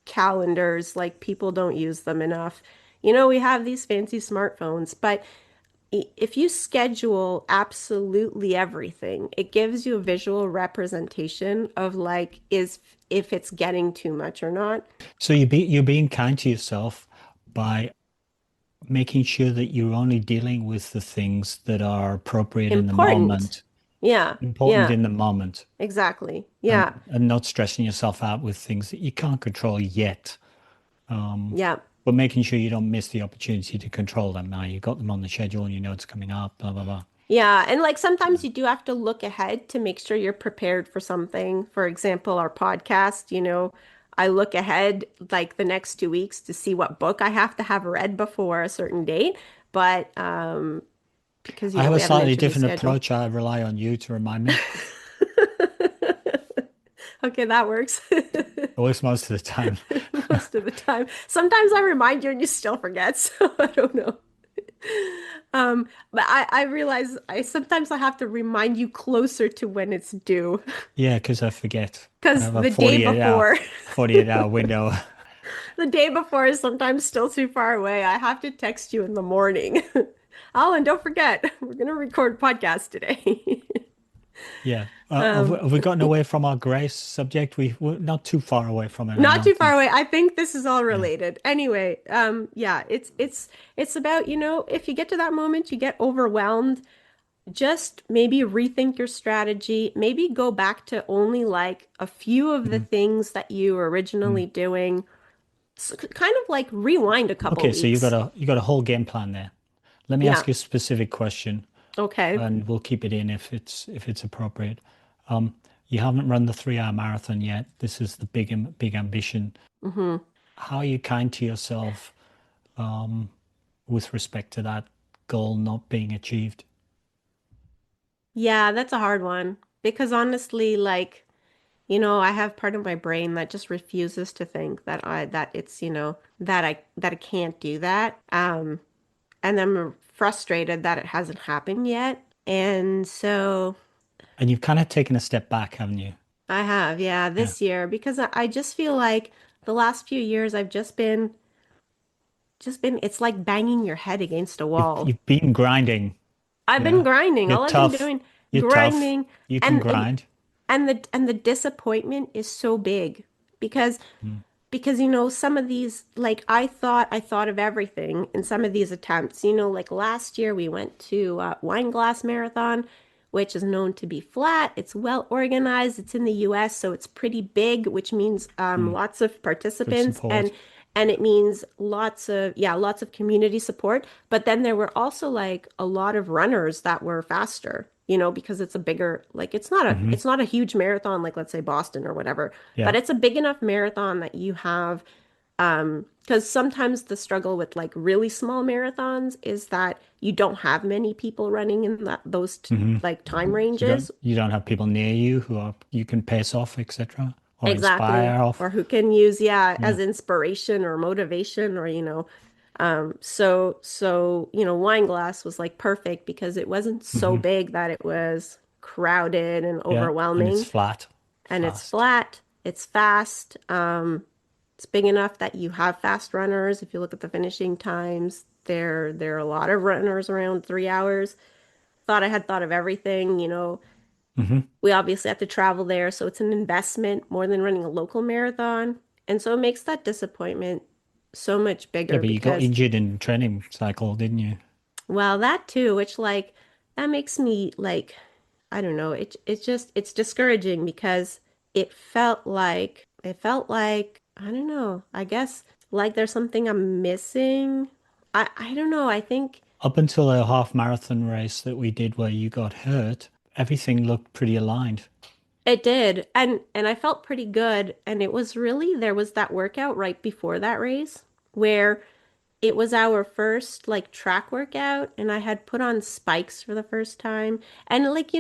Speaker 2: calendars, like people don't use them enough. We have these fancy smartphones, but if you schedule absolutely everything, it gives you a visual representation of like is if it's getting too much or not.
Speaker 1: So you're being kind to yourself by making sure that you're only dealing with the things that are appropriate in the
Speaker 2: Important.
Speaker 1: moment,
Speaker 2: Yeah,
Speaker 1: important
Speaker 2: yeah,
Speaker 1: in the moment,
Speaker 2: exactly. Yeah,
Speaker 1: and not stressing yourself out with things that you can't control yet. Um,
Speaker 2: yeah.
Speaker 1: but making sure you don't miss the opportunity to control them. Now you got them on the schedule and you know it's coming up, blah blah blah.
Speaker 2: Yeah, and like sometimes you do have to look ahead to make sure you're prepared for something. For example, our podcast, I look ahead like the next 2 weeks to see what book I have to have read before a certain date. But because
Speaker 1: I have a
Speaker 2: we have an
Speaker 1: slightly
Speaker 2: interview
Speaker 1: different
Speaker 2: scheduled.
Speaker 1: approach. I rely on you to remind me.
Speaker 2: Okay, that works.
Speaker 1: It works most of the time.
Speaker 2: Most of the time. Sometimes I remind you and you still forget, so I don't know. But I realize I sometimes I have to remind you closer to when it's due.
Speaker 1: Yeah, because I forget. I
Speaker 2: Because
Speaker 1: have a
Speaker 2: the day before,
Speaker 1: 48 hour window.
Speaker 2: the day before is sometimes still too far away. I have to text you in the morning. Alan, don't forget, we're gonna record podcast today.
Speaker 1: Yeah.
Speaker 2: Um,
Speaker 1: Have we gotten away from our grace subject? We're not too far away from it, I
Speaker 2: not too
Speaker 1: don't
Speaker 2: far
Speaker 1: think.
Speaker 2: away. I think this is all
Speaker 1: Yeah.
Speaker 2: related. Anyway, yeah, it's about, if you get to that moment, you get overwhelmed, just maybe rethink your strategy, maybe go back to only like a few of the
Speaker 1: Mhm.
Speaker 2: things that you were originally
Speaker 1: Mhm.
Speaker 2: doing. Kind of like rewind a couple
Speaker 1: Okay, so
Speaker 2: weeks.
Speaker 1: you got a whole game plan there. Let me
Speaker 2: Yeah.
Speaker 1: ask you a specific question,
Speaker 2: Okay.
Speaker 1: and we'll keep it in if it's appropriate. Um, you haven't run the 3 hour marathon yet. This is the big ambition.
Speaker 2: Hmm.
Speaker 1: How are you kind to yourself with respect to that goal not being achieved?
Speaker 2: Yeah, that's a hard one because honestly, like, I have part of my brain that just refuses to think that it's, that I can't do that. And I'm frustrated that it hasn't happened yet. And so
Speaker 1: And you've kind of taken a step back, haven't you?
Speaker 2: I have, yeah,
Speaker 1: Yeah.
Speaker 2: this year because I just feel like the last few years I've just been it's like banging your head against a wall.
Speaker 1: You've been grinding.
Speaker 2: I've been
Speaker 1: Yeah.
Speaker 2: grinding.
Speaker 1: You're
Speaker 2: All I've been
Speaker 1: tough.
Speaker 2: doing,
Speaker 1: You're tough.
Speaker 2: grinding,
Speaker 1: You can
Speaker 2: and
Speaker 1: grind.
Speaker 2: and the disappointment is so big because
Speaker 1: Mm,
Speaker 2: some of these, like I thought of everything in some of these attempts. Like last year we went to Wine Glass Marathon, which is known to be flat. It's well organized. It's in the US, so it's pretty big, which means
Speaker 1: mm.
Speaker 2: lots of
Speaker 1: Good
Speaker 2: participants, and
Speaker 1: support.
Speaker 2: it means lots of community support. But then there were also like a lot of runners that were faster, because it's a bigger, like
Speaker 1: Hmm.
Speaker 2: it's not a huge marathon like let's say Boston or whatever, but
Speaker 1: Yeah.
Speaker 2: it's a big enough marathon that you have, because sometimes the struggle with like really small marathons is that you don't have many people running in
Speaker 1: Hmm.
Speaker 2: like time ranges.
Speaker 1: You don't have people near you who are you can pace off, etc. or
Speaker 2: Exactly.
Speaker 1: inspire off.
Speaker 2: Or who can use, yeah,
Speaker 1: Yeah.
Speaker 2: as inspiration or motivation, or Wine Glass was like perfect because it wasn't so
Speaker 1: Hmm.
Speaker 2: big that it was crowded and
Speaker 1: Yeah. And it's
Speaker 2: overwhelming,
Speaker 1: flat,
Speaker 2: and it's
Speaker 1: fast.
Speaker 2: flat, it's fast. It's big enough that you have fast runners. If you look at the finishing times, there are a lot of runners around 3 hours. Thought I had thought of everything.
Speaker 1: Hmm.
Speaker 2: We obviously have to travel there, so it's an investment more than running a local marathon. And so it makes that disappointment so much
Speaker 1: Yeah,
Speaker 2: bigger
Speaker 1: but you got
Speaker 2: because,
Speaker 1: injured in training cycle, didn't you?
Speaker 2: well, that too, which like that makes me like, I don't know, it's discouraging because it felt like I don't know, I guess like there's something I'm missing. I don't know. I think
Speaker 1: Up until a half marathon race that we did where you got hurt, everything looked pretty aligned.
Speaker 2: it did. And I felt pretty good. And it was really, there was that workout right before that race where it was our first like track workout, and I had put on spikes for the first time. And like,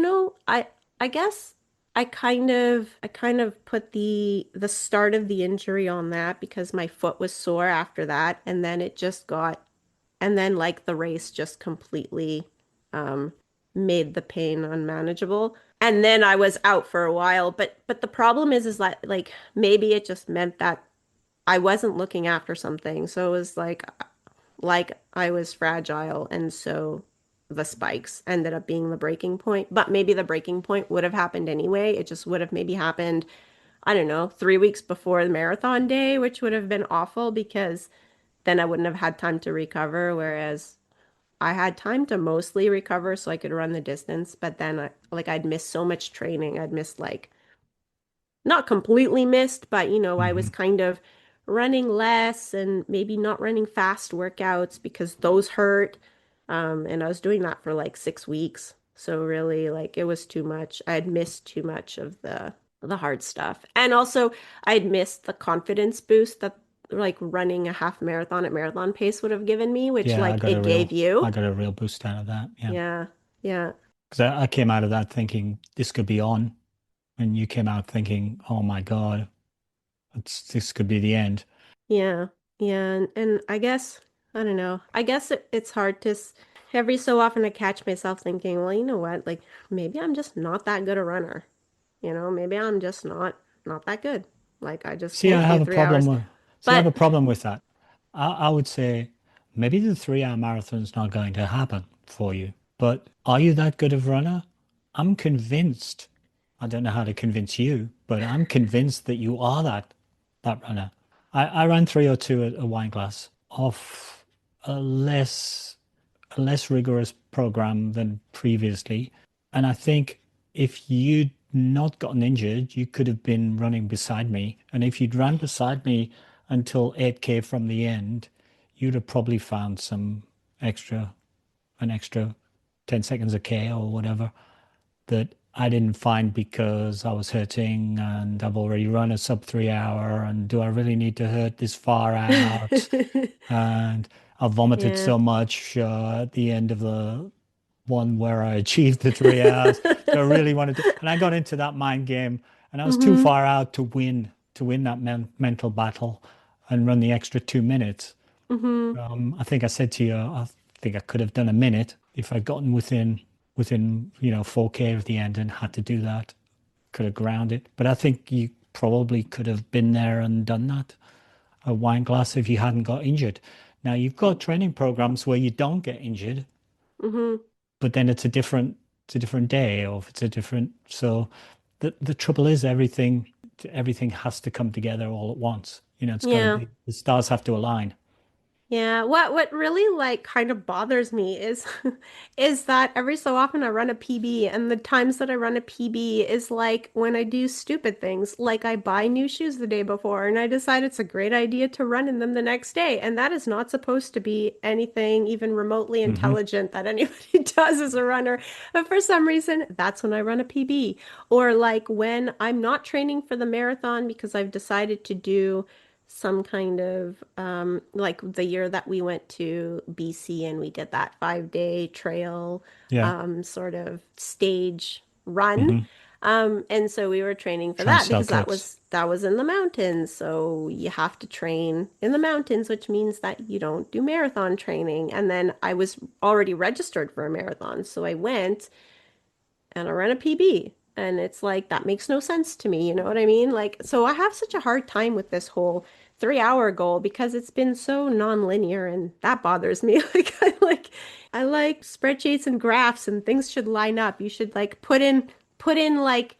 Speaker 2: I guess I kind of put the start of the injury on that because my foot was sore after that, and then like the race just completely um made the pain unmanageable. And then I was out for a while, but the problem is that like maybe it just meant that I wasn't looking after something. So it was like I was fragile, and so the spikes ended up being the breaking point. But maybe the breaking point would have happened anyway. It just would have maybe happened, I don't know, 3 weeks before the marathon day, which would have been awful because then I wouldn't have had time to recover. Whereas I had time to mostly recover so I could run the distance. But then I'd missed so much training. I'd missed like not completely missed, but I was
Speaker 1: Hmm.
Speaker 2: kind of running less and maybe not running fast workouts because those hurt. And I was doing that for like 6 weeks. So really, like it was too much. I had missed too much of the hard stuff. And also I'd missed the confidence boost that like running a half marathon at marathon pace would have given me, which
Speaker 1: Yeah,
Speaker 2: like it gave
Speaker 1: I
Speaker 2: you.
Speaker 1: got a real boost out of that. Yeah.
Speaker 2: Yeah. Yeah.
Speaker 1: Because I came out of that thinking this could be on, and you came out thinking, oh my God, this could be the end.
Speaker 2: Yeah, yeah, and I guess I don't know. I guess it's hard to every so often I catch myself thinking, well, you know what? Like maybe I'm just not that good a runner. Maybe I'm just not that good. Like I just
Speaker 1: See, I
Speaker 2: can't do
Speaker 1: have a
Speaker 2: three
Speaker 1: problem
Speaker 2: hours.
Speaker 1: with, see, I have a
Speaker 2: But
Speaker 1: problem with that. I would say maybe the 3 hour marathon's not going to happen for you, but are you that good of runner? I'm convinced I don't know how to convince you, but I'm convinced that you are that runner. I ran 302 at a wine glass off a less a less rigorous program than previously. And I think if you'd not gotten injured, you could have been running beside me. And if you'd ran beside me until 8K from the end, you'd have probably found extra, an extra 10 seconds a K or whatever that I didn't find because I was hurting and I've already run a sub 3 hour. And do I really need to hurt this far out? And I vomited
Speaker 2: Yeah.
Speaker 1: so much at the end of the one where I achieved the 3 hours. So I really wanted to, and I got into that mind game, and I was too
Speaker 2: Mm-hmm.
Speaker 1: far out to win that mental battle and run the extra 2 minutes.
Speaker 2: Mm-hmm.
Speaker 1: I think I said to you, I think I could have done a minute if I'd gotten within 4K of the end and had to do that. Could have ground it, but I think you probably could have been there and done that a wine glass if you hadn't got injured. Now you've got training programs where you don't get injured,
Speaker 2: Mm-hmm.
Speaker 1: but then it's a different day or if it's a different so the trouble is everything has to come together all at once. It's got to
Speaker 2: Yeah.
Speaker 1: be the stars have to align.
Speaker 2: Yeah, what really like kind of bothers me is is that every so often I run a PB and the times that I run a PB is like when I do stupid things, like I buy new shoes the day before and I decide it's a great idea to run in them the next day, and that is not supposed to be anything even remotely
Speaker 1: Hmm.
Speaker 2: intelligent that anybody does as a runner. But for some reason, that's when I run a PB. Or like when I'm not training for the marathon because I've decided to do some kind of like the year that we went to BC and we did that 5 day trail
Speaker 1: Yeah.
Speaker 2: sort of stage run.
Speaker 1: Hmm.
Speaker 2: And so we were training for that because
Speaker 1: Transalpines.
Speaker 2: that was in the mountains. So you have to train in the mountains, which means that you don't do marathon training. And then I was already registered for a marathon, so I went and I ran a PB. And it's like, that makes no sense to me. You know what I mean? Like, so I have such a hard time with this whole 3 hour goal because it's been so non-linear and that bothers me. I like spreadsheets and graphs and things should line up. You should like put in like,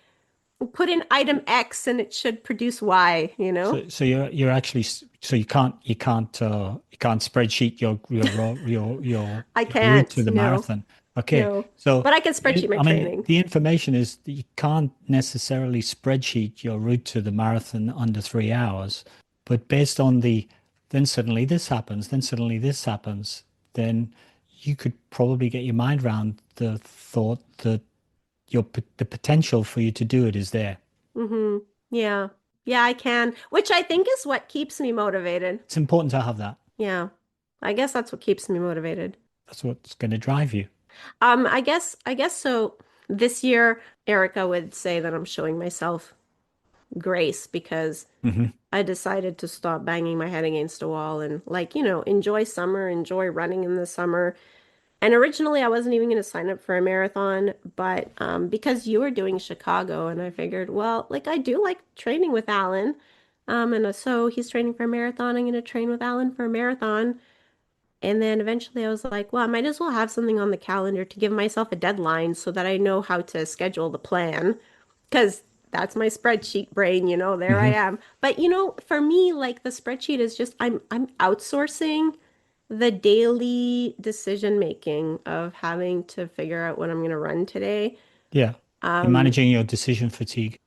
Speaker 2: put in item X and it should produce Y, you know?
Speaker 1: So you're actually so you can't spreadsheet
Speaker 2: I
Speaker 1: your route to
Speaker 2: can't,
Speaker 1: the
Speaker 2: no,
Speaker 1: marathon. Okay,
Speaker 2: no.
Speaker 1: so
Speaker 2: But I can spreadsheet my
Speaker 1: I mean
Speaker 2: training.
Speaker 1: the information is that you can't necessarily spreadsheet your route to the marathon under 3 hours, but based on then suddenly this happens, then suddenly this happens, then you could probably get your mind around the thought that the potential for you to do it is there.
Speaker 2: Mm-hmm. Yeah. Yeah, I can, which I think is what keeps me motivated.
Speaker 1: It's important to have that.
Speaker 2: Yeah. I guess that's what keeps me motivated.
Speaker 1: That's what's going to drive you.
Speaker 2: I guess so this year Erica would say that I'm showing myself grace because
Speaker 1: Hmm.
Speaker 2: I decided to stop banging my head against a wall and like, enjoy summer, enjoy running in the summer. And originally I wasn't even going to sign up for a marathon, but because you were doing Chicago and I figured, well, like I do like training with Alan. And so he's training for a marathon. I'm going to train with Alan for a marathon. And then eventually I was like, well, I might as well have something on the calendar to give myself a deadline so that I know how to schedule the plan. Because that's my spreadsheet brain, there I
Speaker 1: Hmm.
Speaker 2: am. But for me, like the spreadsheet is just I'm outsourcing the daily decision making of having to figure out what I'm going to run today.
Speaker 1: Yeah. You're
Speaker 2: Um,
Speaker 1: managing your decision fatigue.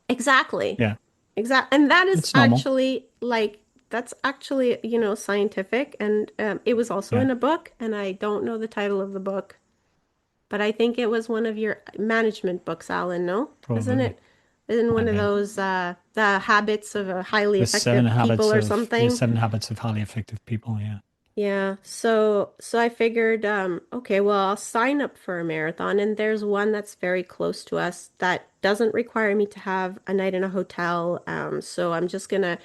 Speaker 2: exactly.
Speaker 1: Yeah.
Speaker 2: Exact. And that is
Speaker 1: It's normal.
Speaker 2: actually like that's actually, scientific and it was also
Speaker 1: Yeah.
Speaker 2: in a book and I don't know the title of the book, but I think it was one of your management books, Alan, no? Isn't
Speaker 1: Probably.
Speaker 2: it? Isn't
Speaker 1: I
Speaker 2: one of
Speaker 1: mean,
Speaker 2: those the habits of a highly effective people or
Speaker 1: the
Speaker 2: something?
Speaker 1: 7 habits of highly effective people. Yeah.
Speaker 2: Yeah, so I figured, okay, well, I'll sign up for a marathon, and there's one that's very close to us that doesn't require me to have a night in a hotel. So I'm just gonna,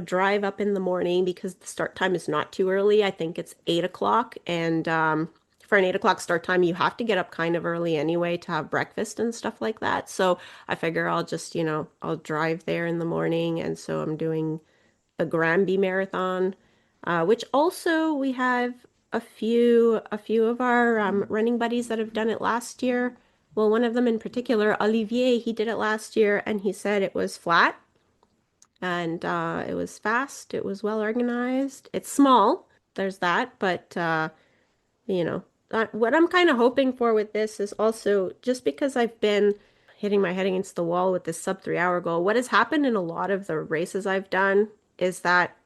Speaker 2: drive up in the morning because the start time is not too early. I think it's 8 o'clock, and for an 8 o'clock start time, you have to get up kind of early anyway to have breakfast and stuff like that. So I figure I'll just, I'll drive there in the morning, and so I'm doing the Granby Marathon, which also we have a few of our running buddies that have done it last year. Well, one of them in particular, Olivier, he did it last year and he said it was flat and it was fast, it was well organized. It's small, there's that, but you know, what I'm kind of hoping for with this is also just because I've been hitting my head against the wall with this sub 3 hour goal, what has happened in a lot of the races I've done is that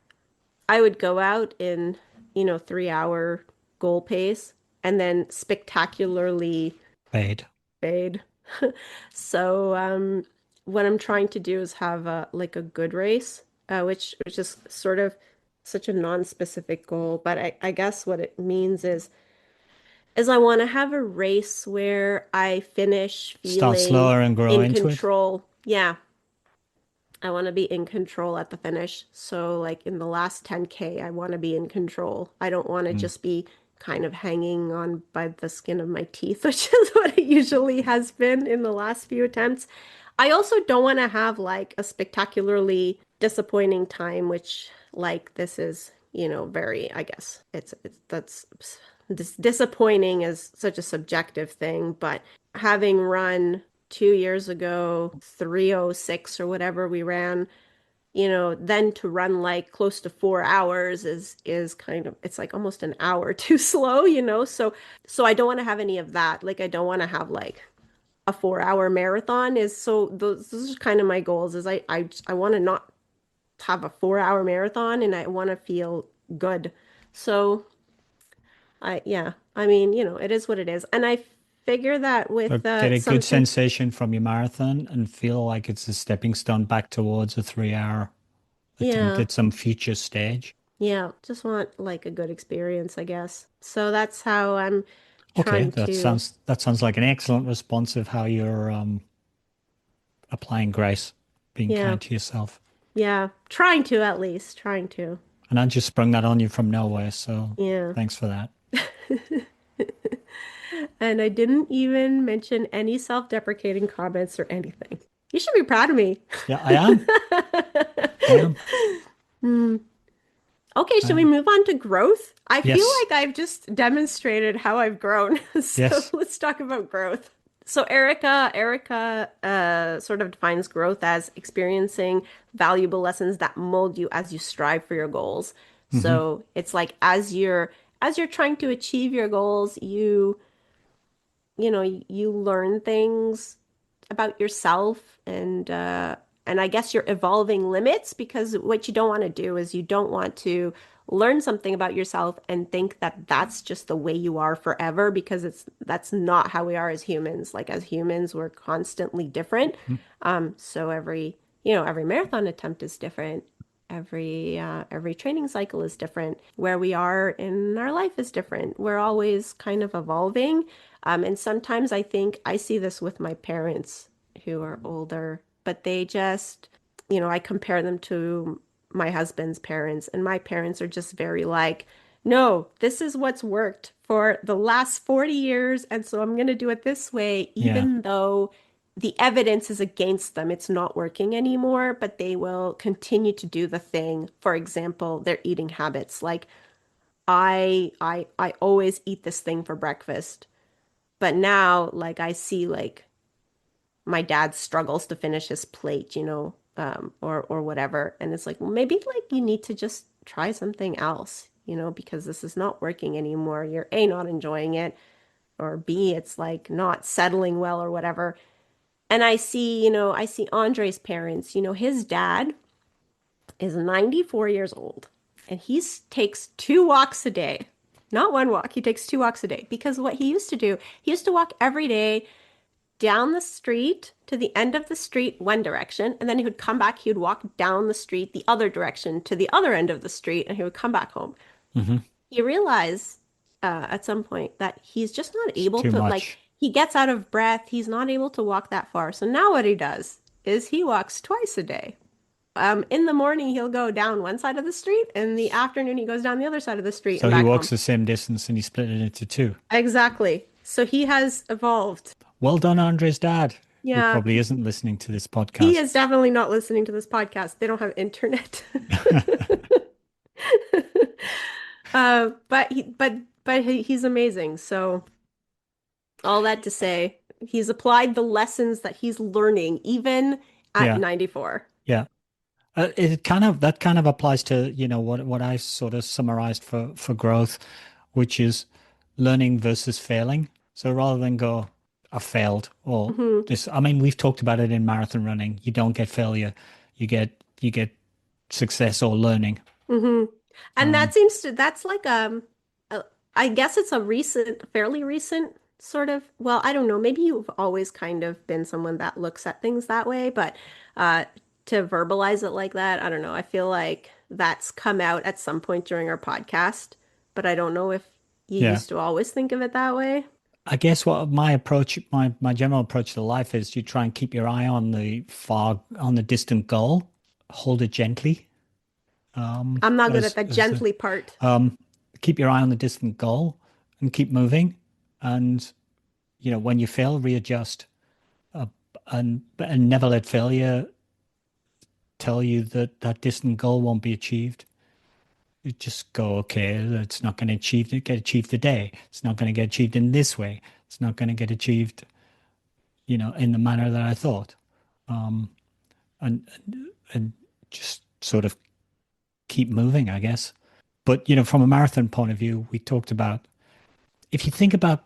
Speaker 2: I would go out in, 3 hour goal pace and then spectacularly
Speaker 1: Fade.
Speaker 2: fade. So, what I'm trying to do is have a good race, which is sort of such a non-specific goal, but I guess what it means is I want to have a race where I finish
Speaker 1: Start
Speaker 2: feeling
Speaker 1: slower and grow
Speaker 2: in
Speaker 1: into it.
Speaker 2: control. Yeah, I want to be in control at the finish. So, like in the last 10K, I want to be in control. I don't want to
Speaker 1: Mm.
Speaker 2: just be kind of hanging on by the skin of my teeth, which is what it usually has been in the last few attempts. I also don't want to have like a spectacularly disappointing time, which like this is, very, I guess it's that's disappointing is such a subjective thing, but having run 2 years ago, 3:06 or whatever we ran, then to run like close to 4 hours is kind of it's like almost an hour too slow, so I don't want to have any of that. Like I don't want to have like a 4 hour marathon is so those are kind of my goals is I want to not have a 4 hour marathon and I want to feel good. So yeah, I mean, it is what it is. And I figure that
Speaker 1: So
Speaker 2: with
Speaker 1: get a good
Speaker 2: something,
Speaker 1: sensation from your marathon and feel like it's a stepping stone back towards a 3 hour attempt
Speaker 2: yeah,
Speaker 1: at some future stage.
Speaker 2: yeah, just want like a good experience, I guess. So that's how I'm
Speaker 1: Okay,
Speaker 2: trying to,
Speaker 1: that sounds like an excellent response of how you're applying grace, being
Speaker 2: yeah,
Speaker 1: kind to yourself.
Speaker 2: yeah, trying to at least, trying to,
Speaker 1: And I just sprung that on you from nowhere, so
Speaker 2: yeah.
Speaker 1: thanks for that.
Speaker 2: And I didn't even mention any self-deprecating comments or anything. You should be proud of me.
Speaker 1: Yeah, I am. I am.
Speaker 2: Hmm. Okay,
Speaker 1: I
Speaker 2: should we
Speaker 1: am.
Speaker 2: move on to growth? I feel
Speaker 1: Yes.
Speaker 2: like I've just demonstrated how I've grown. So
Speaker 1: Yes.
Speaker 2: let's talk about growth. So Erica sort of defines growth as experiencing valuable lessons that mold you as you strive for your goals.
Speaker 1: Hmm.
Speaker 2: So it's like as you're trying to achieve your goals, you learn things about yourself and I guess you're evolving limits because what you don't want to do is you don't want to learn something about yourself and think that that's just the way you are forever because that's not how we are as humans. Like as humans, we're constantly different. So every marathon attempt is different. Every training cycle is different. Where we are in our life is different. We're always kind of evolving. And sometimes I think I see this with my parents who are older, but they just, I compare them to my husband's parents, and my parents are just very like, no, this is what's worked for the last 40 years, and so I'm going to do it this way,
Speaker 1: Yeah.
Speaker 2: even though the evidence is against them. It's not working anymore, but they will continue to do the thing. For example, their eating habits. Like I always eat this thing for breakfast. But now, like, I see, like, my dad struggles to finish his plate, or whatever. And it's like, well, maybe, like, you need to just try something else, because this is not working anymore. You're A, not enjoying it, or B, it's like not settling well or whatever. And I see Andre's parents, his dad is 94 years old and he takes 2 walks a day. Not one walk, he takes 2 walks a day because what he used to do, he used to walk every day down the street to the end of the street one direction, and then he would come back. He would walk down the street the other direction to the other end of the street, and he would come back home.
Speaker 1: Hmm.
Speaker 2: He realized at some point that he's just not
Speaker 1: It's
Speaker 2: able
Speaker 1: too
Speaker 2: to, like,
Speaker 1: much.
Speaker 2: he gets out of breath. He's not able to walk that far. So now what he does is he walks twice a day. In the morning, he'll go down one side of the street. In the afternoon, he goes down the other side of the street
Speaker 1: So
Speaker 2: and
Speaker 1: he
Speaker 2: back
Speaker 1: walks
Speaker 2: home.
Speaker 1: the same distance and he split it into two.
Speaker 2: Exactly. So he has evolved.
Speaker 1: Well done, Andre's dad, who
Speaker 2: Yeah,
Speaker 1: probably isn't listening to this
Speaker 2: he
Speaker 1: podcast.
Speaker 2: is definitely not listening to this podcast. They don't have internet. But he's amazing. So all that to say, he's applied the lessons that he's learning even at
Speaker 1: Yeah.
Speaker 2: 94.
Speaker 1: Yeah. It kind of that kind of applies to, what I sort of summarized for growth, which is learning versus failing. So rather than go, I failed or
Speaker 2: Hmm.
Speaker 1: this, I mean, we've talked about it in marathon running. You don't get failure, you get success or learning.
Speaker 2: Hmm. And that
Speaker 1: Um,
Speaker 2: seems to, that's like, a, I guess it's a recent, fairly recent sort of, well, I don't know, maybe you've always kind of been someone that looks at things that way, but uh, to verbalize it like that, I don't know. I feel like that's come out at some point during our podcast, but I don't know if you
Speaker 1: yeah.
Speaker 2: used to always think of it that way.
Speaker 1: I guess what my general approach to life is you try and keep your eye on the on the distant goal, hold it gently.
Speaker 2: I'm not good at
Speaker 1: As
Speaker 2: the
Speaker 1: as the
Speaker 2: gently part.
Speaker 1: Um, keep your eye on the distant goal and keep moving. And when you fail, readjust. Uh, and never let failure tell you that that distant goal won't be achieved. You just go, okay, it's not going to get achieved today. It's not going to get achieved in this way. It's not going to get achieved, in the manner that I thought. And and just sort of keep moving, I guess. But from a marathon point of view, we talked about if you think about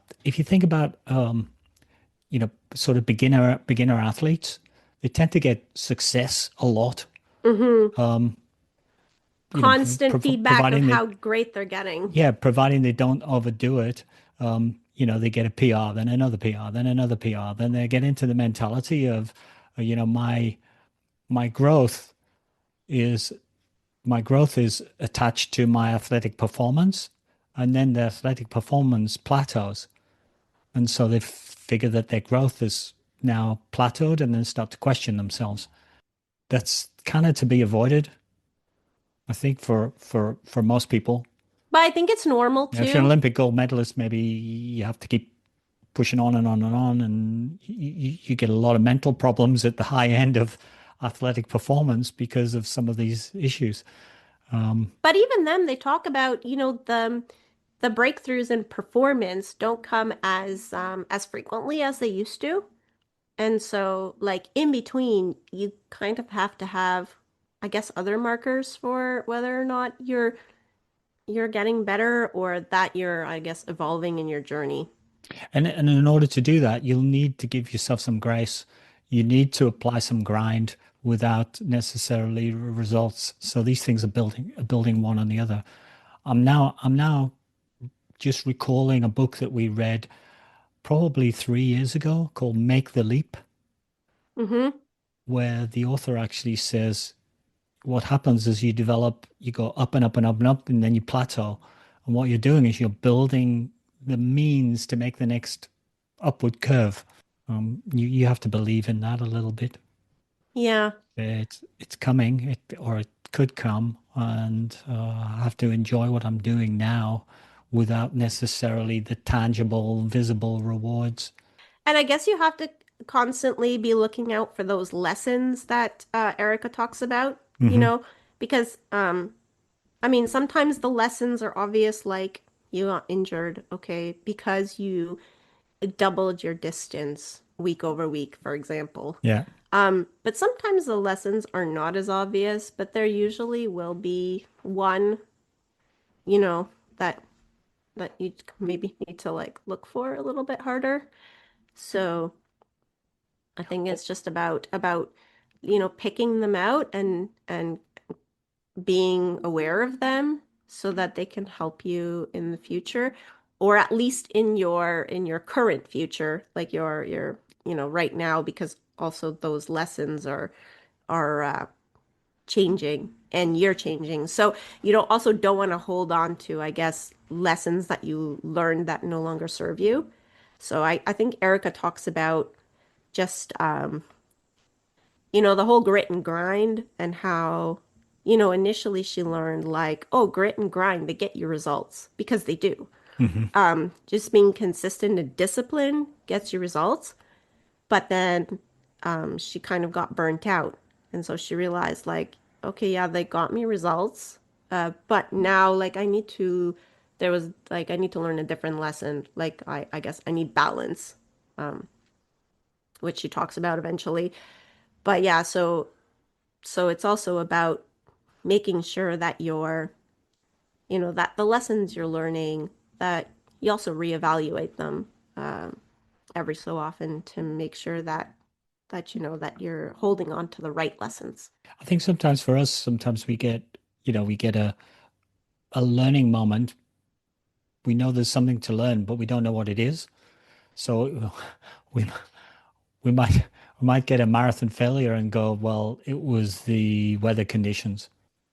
Speaker 1: sort of beginner athletes, they tend to get success a lot.
Speaker 2: Hmm.
Speaker 1: Um,
Speaker 2: Constant feedback of
Speaker 1: providing
Speaker 2: how
Speaker 1: they
Speaker 2: great they're getting.
Speaker 1: yeah, providing they don't overdo it. They get a PR, then another PR, then another PR, then they get into the mentality of, my growth is my growth is attached to my athletic performance, and then the athletic performance plateaus. And so they figure that their growth is now plateaued and then start to question themselves. That's kind of to be avoided, I think, for most people.
Speaker 2: But I think it's normal
Speaker 1: If you're an
Speaker 2: too.
Speaker 1: Olympic gold medalist, maybe you have to keep pushing on and on and on, and you get a lot of mental problems at the high end of athletic performance because of some of these issues. Um,
Speaker 2: But even then, they talk about, the breakthroughs in performance don't come as frequently as they used to. And so, like in between, you kind of have to have, I guess, other markers for whether or not you're getting better or that you're, I guess, evolving in your journey.
Speaker 1: and in order to do that, you'll need to give yourself some grace. You need to apply some grind without necessarily results. So these things are building one on the other. I'm now just recalling a book that we read probably 3 years ago called Make the Leap,
Speaker 2: Mm-hmm.
Speaker 1: where the author actually says what happens is you go up and up and up and up, and then you plateau. And what you're doing is you're building the means to make the next upward curve. You have to believe in that a little bit.
Speaker 2: Yeah.
Speaker 1: It's coming, or it could come, and I have to enjoy what I'm doing now without necessarily the tangible, visible rewards.
Speaker 2: And I guess you have to constantly be looking out for those lessons that Erica talks about,
Speaker 1: Hmm.
Speaker 2: because I mean, sometimes the lessons are obvious, like you got injured, okay, because you doubled your distance week over week, for example.
Speaker 1: Yeah.
Speaker 2: But sometimes the lessons are not as obvious, but there usually will be one, you know, that you maybe need to like look for a little bit harder. So I think it's just about picking them out and being aware of them so that they can help you in the future, or at least in your current future, like your right now, because also those lessons are changing and you're changing. So you don't want to hold on to, I guess, lessons that you learned that no longer serve you. So I think Erica talks about just the whole grit and grind and how, initially she learned like, oh, grit and grind, they get you results because they do.
Speaker 1: Hmm.
Speaker 2: Just being consistent and disciplined gets you results. But then she kind of got burnt out. And so she realized like, okay, yeah, they got me results. But now like I need to learn a different lesson. Like I guess I need balance. Um, which she talks about eventually. But yeah, so it's also about making sure that that the lessons you're learning, that you also reevaluate them um, every so often to make sure that that you're holding on to the right lessons.
Speaker 1: I think sometimes for us, sometimes we get a learning moment. We know there's something to learn, but we don't know what it is. So we we might we might get a marathon failure and go, well, it was the weather conditions.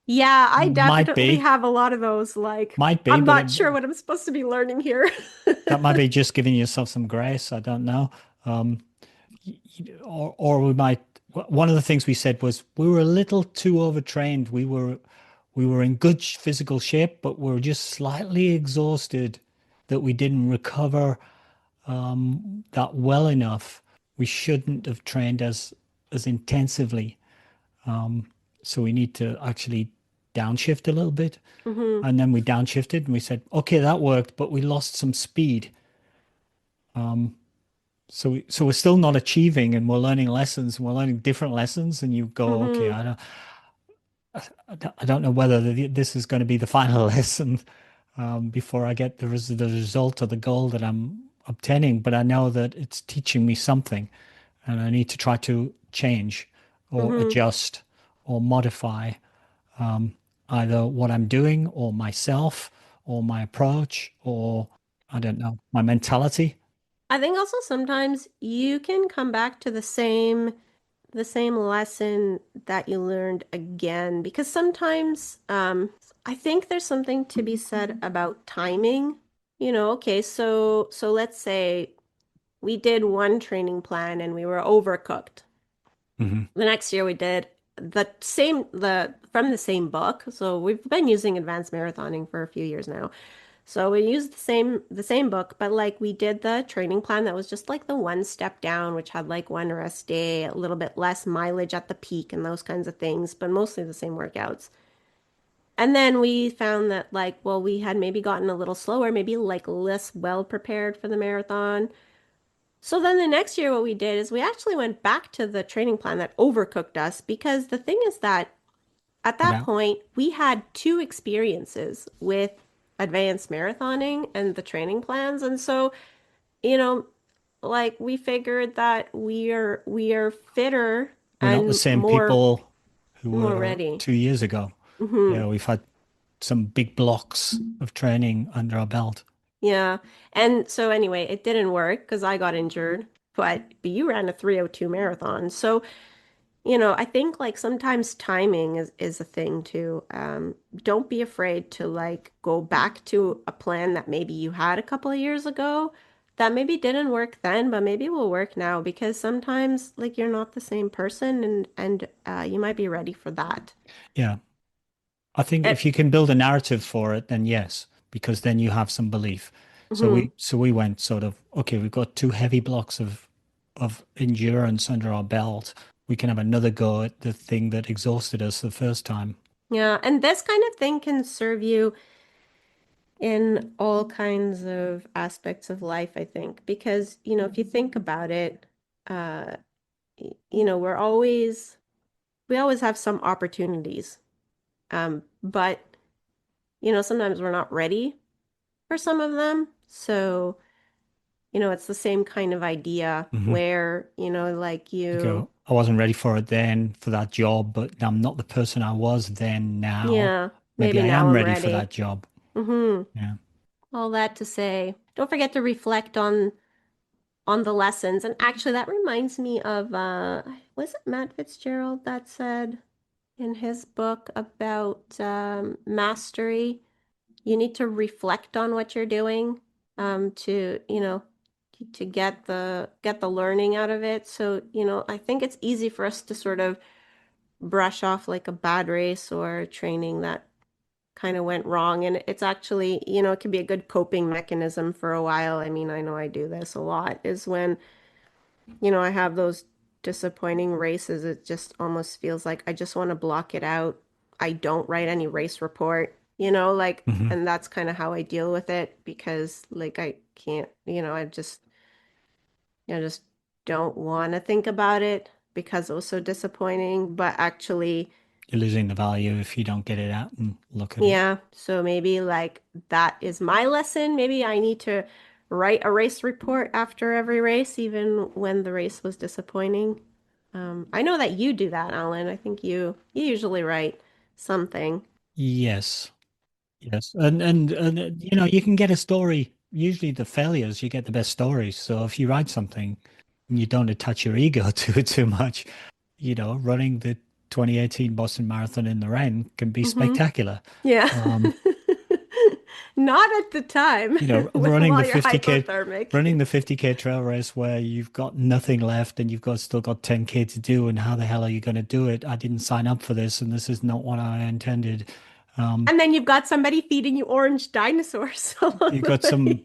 Speaker 2: Yeah, I
Speaker 1: Might
Speaker 2: definitely
Speaker 1: be,
Speaker 2: have a lot of those. Like,
Speaker 1: might be,
Speaker 2: I'm
Speaker 1: but
Speaker 2: not sure what I'm supposed to be learning here.
Speaker 1: that might be just giving yourself some grace. I don't know. Um, or we might. One of the things we said was we were a little too overtrained. We were in good physical shape, but we were just slightly exhausted that we didn't recover that well enough. We shouldn't have trained as intensively. So we need to actually downshift a little bit.
Speaker 2: hmm
Speaker 1: And then we downshifted and we said, okay, that worked, but we lost some speed. So we're still not achieving and we're learning lessons and we're learning different lessons. And you go, okay,
Speaker 2: hmm
Speaker 1: I don't know whether this is going to be the final lesson before I get the result or the goal that I'm obtaining. But I know that it's teaching me something and I need to try to change or
Speaker 2: hmm
Speaker 1: adjust or modify either what I'm doing or myself or my approach or I don't know, my mentality.
Speaker 2: I think also sometimes you can come back to the same lesson that you learned again because sometimes I think there's something to be said about timing. Okay, so let's say we did one training plan and we were overcooked.
Speaker 1: Hmm.
Speaker 2: The next year we did the from the same book. So we've been using advanced marathoning for a few years now. So we used the same book, but like we did the training plan that was just like the one step down, which had like one rest day, a little bit less mileage at the peak and those kinds of things, but mostly the same workouts. And then we found that like, well, we had maybe gotten a little slower, maybe like less well prepared for the marathon. So then the next year, what we did is we actually went back to the training plan that overcooked us because the thing is that at
Speaker 1: But
Speaker 2: that point, we had two experiences with advanced marathoning and the training plans. And so, you know, like we figured that we are fitter
Speaker 1: we're not the
Speaker 2: and
Speaker 1: same
Speaker 2: more
Speaker 1: people who
Speaker 2: more
Speaker 1: were
Speaker 2: ready.
Speaker 1: 2 years ago.
Speaker 2: hmm
Speaker 1: Yeah, we've had some big blocks of training under our belt.
Speaker 2: Yeah. And so anyway, it didn't work because I got injured, but you ran a 3:02 marathon. So I think like sometimes timing is a thing too. Don't be afraid to like go back to a plan that maybe you had a couple of years ago that maybe didn't work then, but maybe will work now because sometimes like you're not the same person and you might be ready for that.
Speaker 1: Yeah, I think if
Speaker 2: It,
Speaker 1: you can build a narrative for it, then yes, because then you have some belief.
Speaker 2: mhm.
Speaker 1: So we went sort of, okay, we've got two heavy blocks of endurance under our belt. We can have another go at the thing that exhausted us the first time.
Speaker 2: Yeah, and this kind of thing can serve you in all kinds of aspects of life, I think, because if you think about it, uh, we always have some opportunities. But sometimes we're not ready for some of them. So, it's the same kind of idea
Speaker 1: Hmm.
Speaker 2: where, like
Speaker 1: You
Speaker 2: you,
Speaker 1: go, I wasn't ready for it then for that job, but I'm not the person I was then now.
Speaker 2: yeah,
Speaker 1: Maybe
Speaker 2: maybe
Speaker 1: I
Speaker 2: now
Speaker 1: am
Speaker 2: I'm
Speaker 1: ready for
Speaker 2: ready.
Speaker 1: that job.
Speaker 2: hmm
Speaker 1: Yeah.
Speaker 2: All that to say, don't forget to reflect on the lessons. And actually that reminds me of was it Matt Fitzgerald that said in his book about mastery? You need to reflect on what you're doing to to get the learning out of it. So I think it's easy for us to sort of brush off like a bad race or training that kind of went wrong, and it's actually it can be a good coping mechanism for a while. I mean, I know I do this a lot, is when I have those disappointing races. It just almost feels like I just want to block it out. I don't write any race report, like,
Speaker 1: Hmm.
Speaker 2: and that's kind of how I deal with it because, like, I can't, I just don't want to think about it because it was so disappointing, but actually,
Speaker 1: You're losing the value if you don't get it out and look at it.
Speaker 2: yeah, so maybe like that is my lesson. Maybe I need to write a race report after every race, even when the race was disappointing. I know that you do that, Alan. I think you usually write something.
Speaker 1: Yes. Yes. And you know, you can get a story. Usually the failures, you get the best stories. So if you write something and you don't attach your ego to it too much, you know, running the 2018 Boston Marathon in the rain can be
Speaker 2: Hmm.
Speaker 1: spectacular.
Speaker 2: Yeah.
Speaker 1: Um,
Speaker 2: Not at the time
Speaker 1: you know,
Speaker 2: while you're hypothermic.
Speaker 1: running the 50K trail race where you've got nothing left and you've got still got 10K to do, and how the hell are you going to do it? I didn't sign up for this, and this is not what I intended. Um,
Speaker 2: And then you've got somebody feeding you orange dinosaurs along
Speaker 1: you've
Speaker 2: the
Speaker 1: got
Speaker 2: way.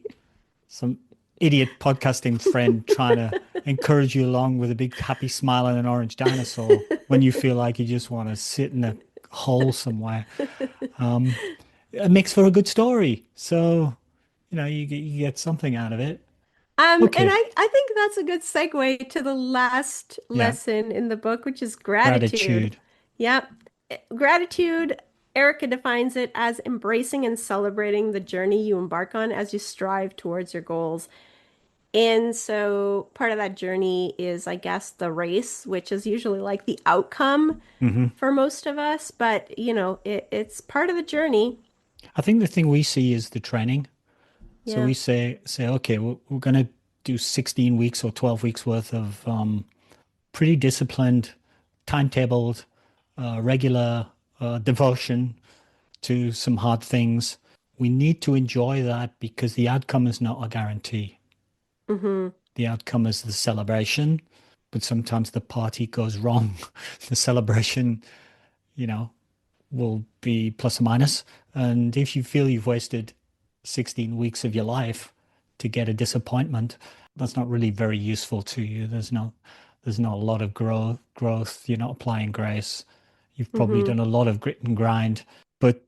Speaker 1: some idiot podcasting friend trying to encourage you along with a big happy smile and an orange dinosaur when you feel like you just want to sit in a hole somewhere. Um, it makes for a good story. So, you know, you get something out of it.
Speaker 2: And
Speaker 1: Okay.
Speaker 2: I think that's a good segue to the last
Speaker 1: Yeah.
Speaker 2: lesson in the book, which is gratitude.
Speaker 1: Gratitude.
Speaker 2: Yep. Gratitude, Erica defines it as embracing and celebrating the journey you embark on as you strive towards your goals. And so part of that journey is, I guess, the race, which is usually like the outcome
Speaker 1: Hmm.
Speaker 2: for most of us, but it's part of the journey.
Speaker 1: I think the thing we see is the training. So
Speaker 2: Yeah.
Speaker 1: we say, okay, we're going to do 16 weeks or 12 weeks worth of pretty disciplined, timetabled, regular devotion to some hard things. We need to enjoy that because the outcome is not a guarantee.
Speaker 2: Hmm.
Speaker 1: The outcome is the celebration, but sometimes the party goes wrong. The celebration, you know, will be plus or minus. And if you feel you've wasted 16 weeks of your life to get a disappointment, that's not really very useful to you. There's not a lot of growth. You're not applying grace. You've probably
Speaker 2: Hmm.
Speaker 1: done a lot of grit and grind, but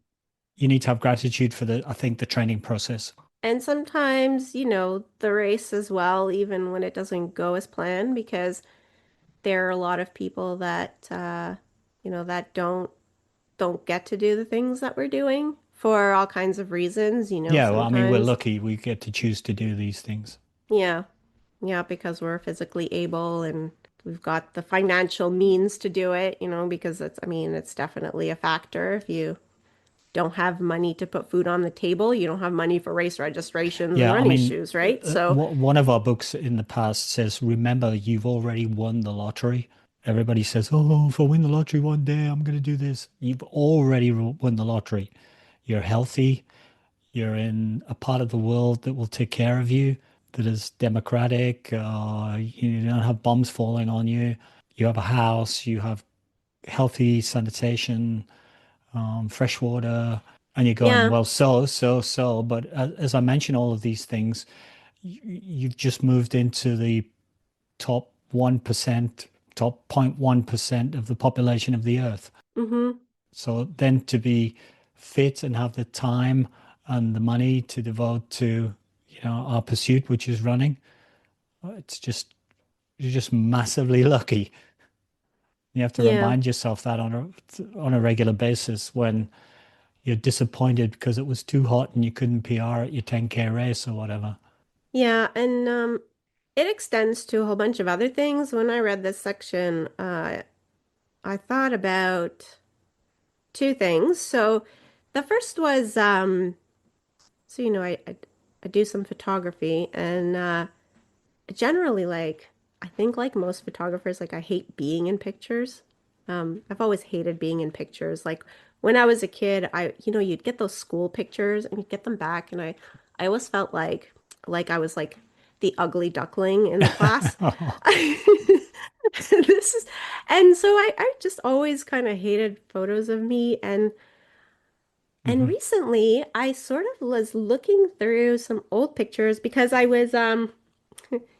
Speaker 1: you need to have gratitude for I think, the training process.
Speaker 2: And sometimes, the race as well, even when it doesn't go as planned, because there are a lot of people that that don't get to do the things that we're doing for all kinds of reasons,
Speaker 1: Yeah, well, I mean, we're
Speaker 2: sometimes.
Speaker 1: lucky we get to choose to do these things.
Speaker 2: Yeah. Yeah, because we're physically able and we've got the financial means to do it, because it's definitely a factor. If you don't have money to put food on the table, you don't have money for race registrations and
Speaker 1: Yeah, I
Speaker 2: running
Speaker 1: mean,
Speaker 2: shoes, right? So,
Speaker 1: one of our books in the past says, remember, you've already won the lottery. Everybody says, oh, if I win the lottery one day, I'm going to do this. You've already won the lottery. You're healthy. You're in a part of the world that will take care of you, that is democratic. You don't have bombs falling on you. You have a house. You have healthy sanitation, fresh water. And you're going,
Speaker 2: yeah.
Speaker 1: well, so. But as I mentioned, all of these things, you've just moved into the top 1%, top 0.1% of the population of the earth.
Speaker 2: Mm-hmm.
Speaker 1: So then to be fit and have the time and the money to devote to, you know, our pursuit, which is running, it's just, you're just massively lucky. You have to
Speaker 2: Yeah.
Speaker 1: remind yourself that on a regular basis when you're disappointed because it was too hot and you couldn't PR at your 10K race or whatever.
Speaker 2: Yeah, and it extends to a whole bunch of other things. When I read this section, I thought about two things. So the first was so I do some photography and generally like I think like most photographers like I hate being in pictures. I've always hated being in pictures. Like when I was a kid, you'd get those school pictures and you'd get them back and I always felt like I was like the ugly duckling in the class. This is and so I just always kind of hated photos of me and
Speaker 1: Hmm.
Speaker 2: recently I sort of was looking through some old pictures because I was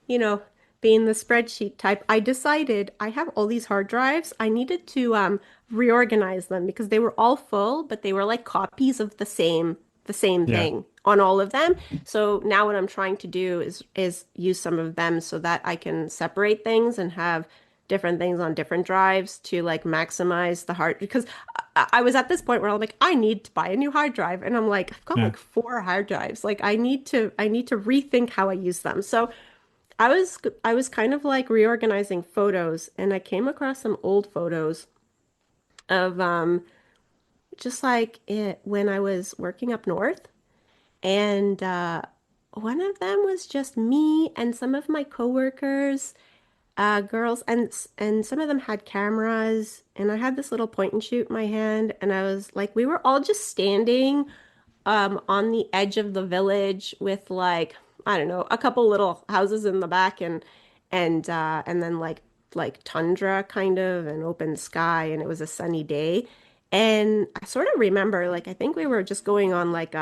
Speaker 2: you know, being the spreadsheet type, I decided I have all these hard drives. I needed to reorganize them because they were all full, but they were like copies of the same. the same
Speaker 1: Yeah.
Speaker 2: thing on all of them. So now what I'm trying to do is use some of them so that I can separate things and have different things on different drives to like maximize the hard because I was at this point where I'm like, I need to buy a new hard drive. And I'm like, I've got
Speaker 1: Yeah.
Speaker 2: like four hard drives. Like I need to rethink how I use them. So I was kind of like reorganizing photos and I came across some old photos of just like it when I was working up north. And one of them was just me and some of my coworkers, girls, and some of them had cameras. And I had this little point and shoot in my hand, and I was like, we were all just standing on the edge of the village with like I don't know a couple little houses in the back and then like tundra kind of an open sky and it was a sunny day and I sort of remember like I think we were just going on like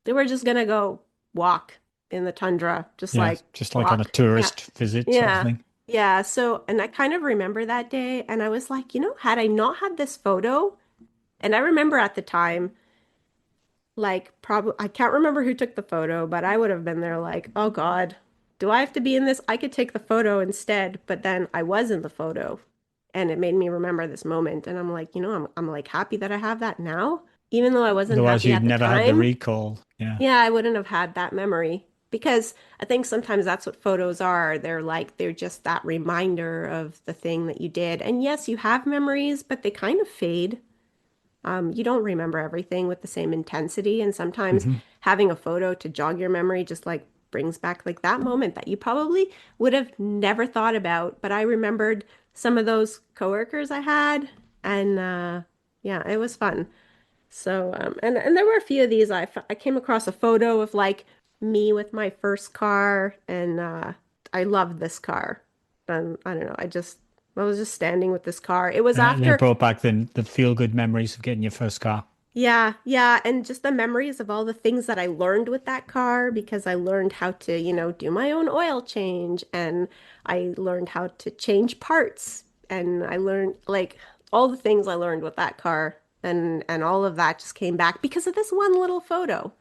Speaker 2: they were just gonna go walk in the tundra just
Speaker 1: Yeah.
Speaker 2: like
Speaker 1: Just like on a
Speaker 2: walk yeah
Speaker 1: tourist visit sort of
Speaker 2: yeah
Speaker 1: thing.
Speaker 2: yeah so and I kind of remember that day and I was like you know had I not had this photo and I remember at the time like, probably, I can't remember who took the photo, but I would have been there like, oh God, do I have to be in this? I could take the photo instead, but then I was in the photo and it made me remember this moment. And I'm like, you know, I'm like happy that I have that now, even though I wasn't
Speaker 1: Otherwise,
Speaker 2: happy
Speaker 1: you'd
Speaker 2: at the
Speaker 1: never have the
Speaker 2: time.
Speaker 1: recall. Yeah.
Speaker 2: Yeah, I wouldn't have had that memory because I think sometimes that's what photos are. They're like, they're just that reminder of the thing that you did. And yes, you have memories, but they kind of fade. You don't remember everything with the same intensity, and sometimes
Speaker 1: Hmm.
Speaker 2: having a photo to jog your memory just like brings back like that moment that you probably would have never thought about. But I remembered some of those coworkers I had, and yeah, it was fun. So and there were a few of these. I came across a photo of like me with my first car, and I loved this car. And I don't know, I was just standing with this car. It was
Speaker 1: And it
Speaker 2: after
Speaker 1: brought back the feel good memories of getting your first car.
Speaker 2: yeah, yeah, and just the memories of all the things that I learned with that car because I learned how to, you know, do my own oil change and I learned how to change parts and I learned like all the things I learned with that car and all of that just came back because of this one little photo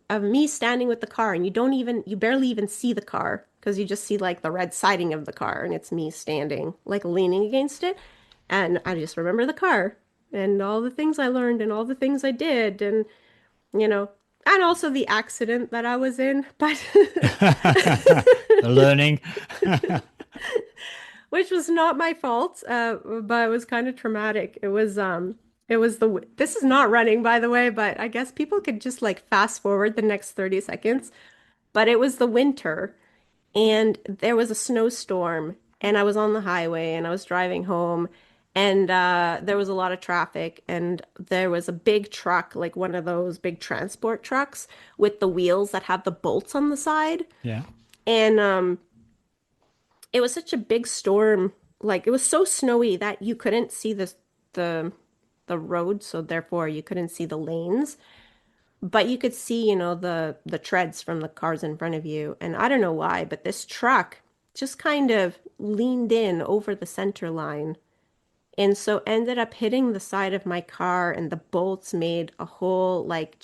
Speaker 2: of me standing with the car and you barely even see the car because you just see like the red siding of the car and it's me standing like leaning against it and I just remember the car and all the things I learned and all the things I did and you know and also the accident that I was in but
Speaker 1: The learning.
Speaker 2: which was not my fault but it was kind of traumatic it was this is not running by the way but I guess people could just like fast forward the next 30 seconds but it was the winter and there was a snowstorm and I was on the highway and I was driving home and there was a lot of traffic and there was a big truck like one of those big transport trucks with the wheels that have the bolts on the side
Speaker 1: Yeah.
Speaker 2: and it was such a big storm like it was so snowy that you couldn't see the the road so therefore you couldn't see the lanes but you could see, you know, the treads from the cars in front of you. And I don't know why, but this truck just kind of leaned in over the center line. And so ended up hitting the side of my car and the bolts made a whole like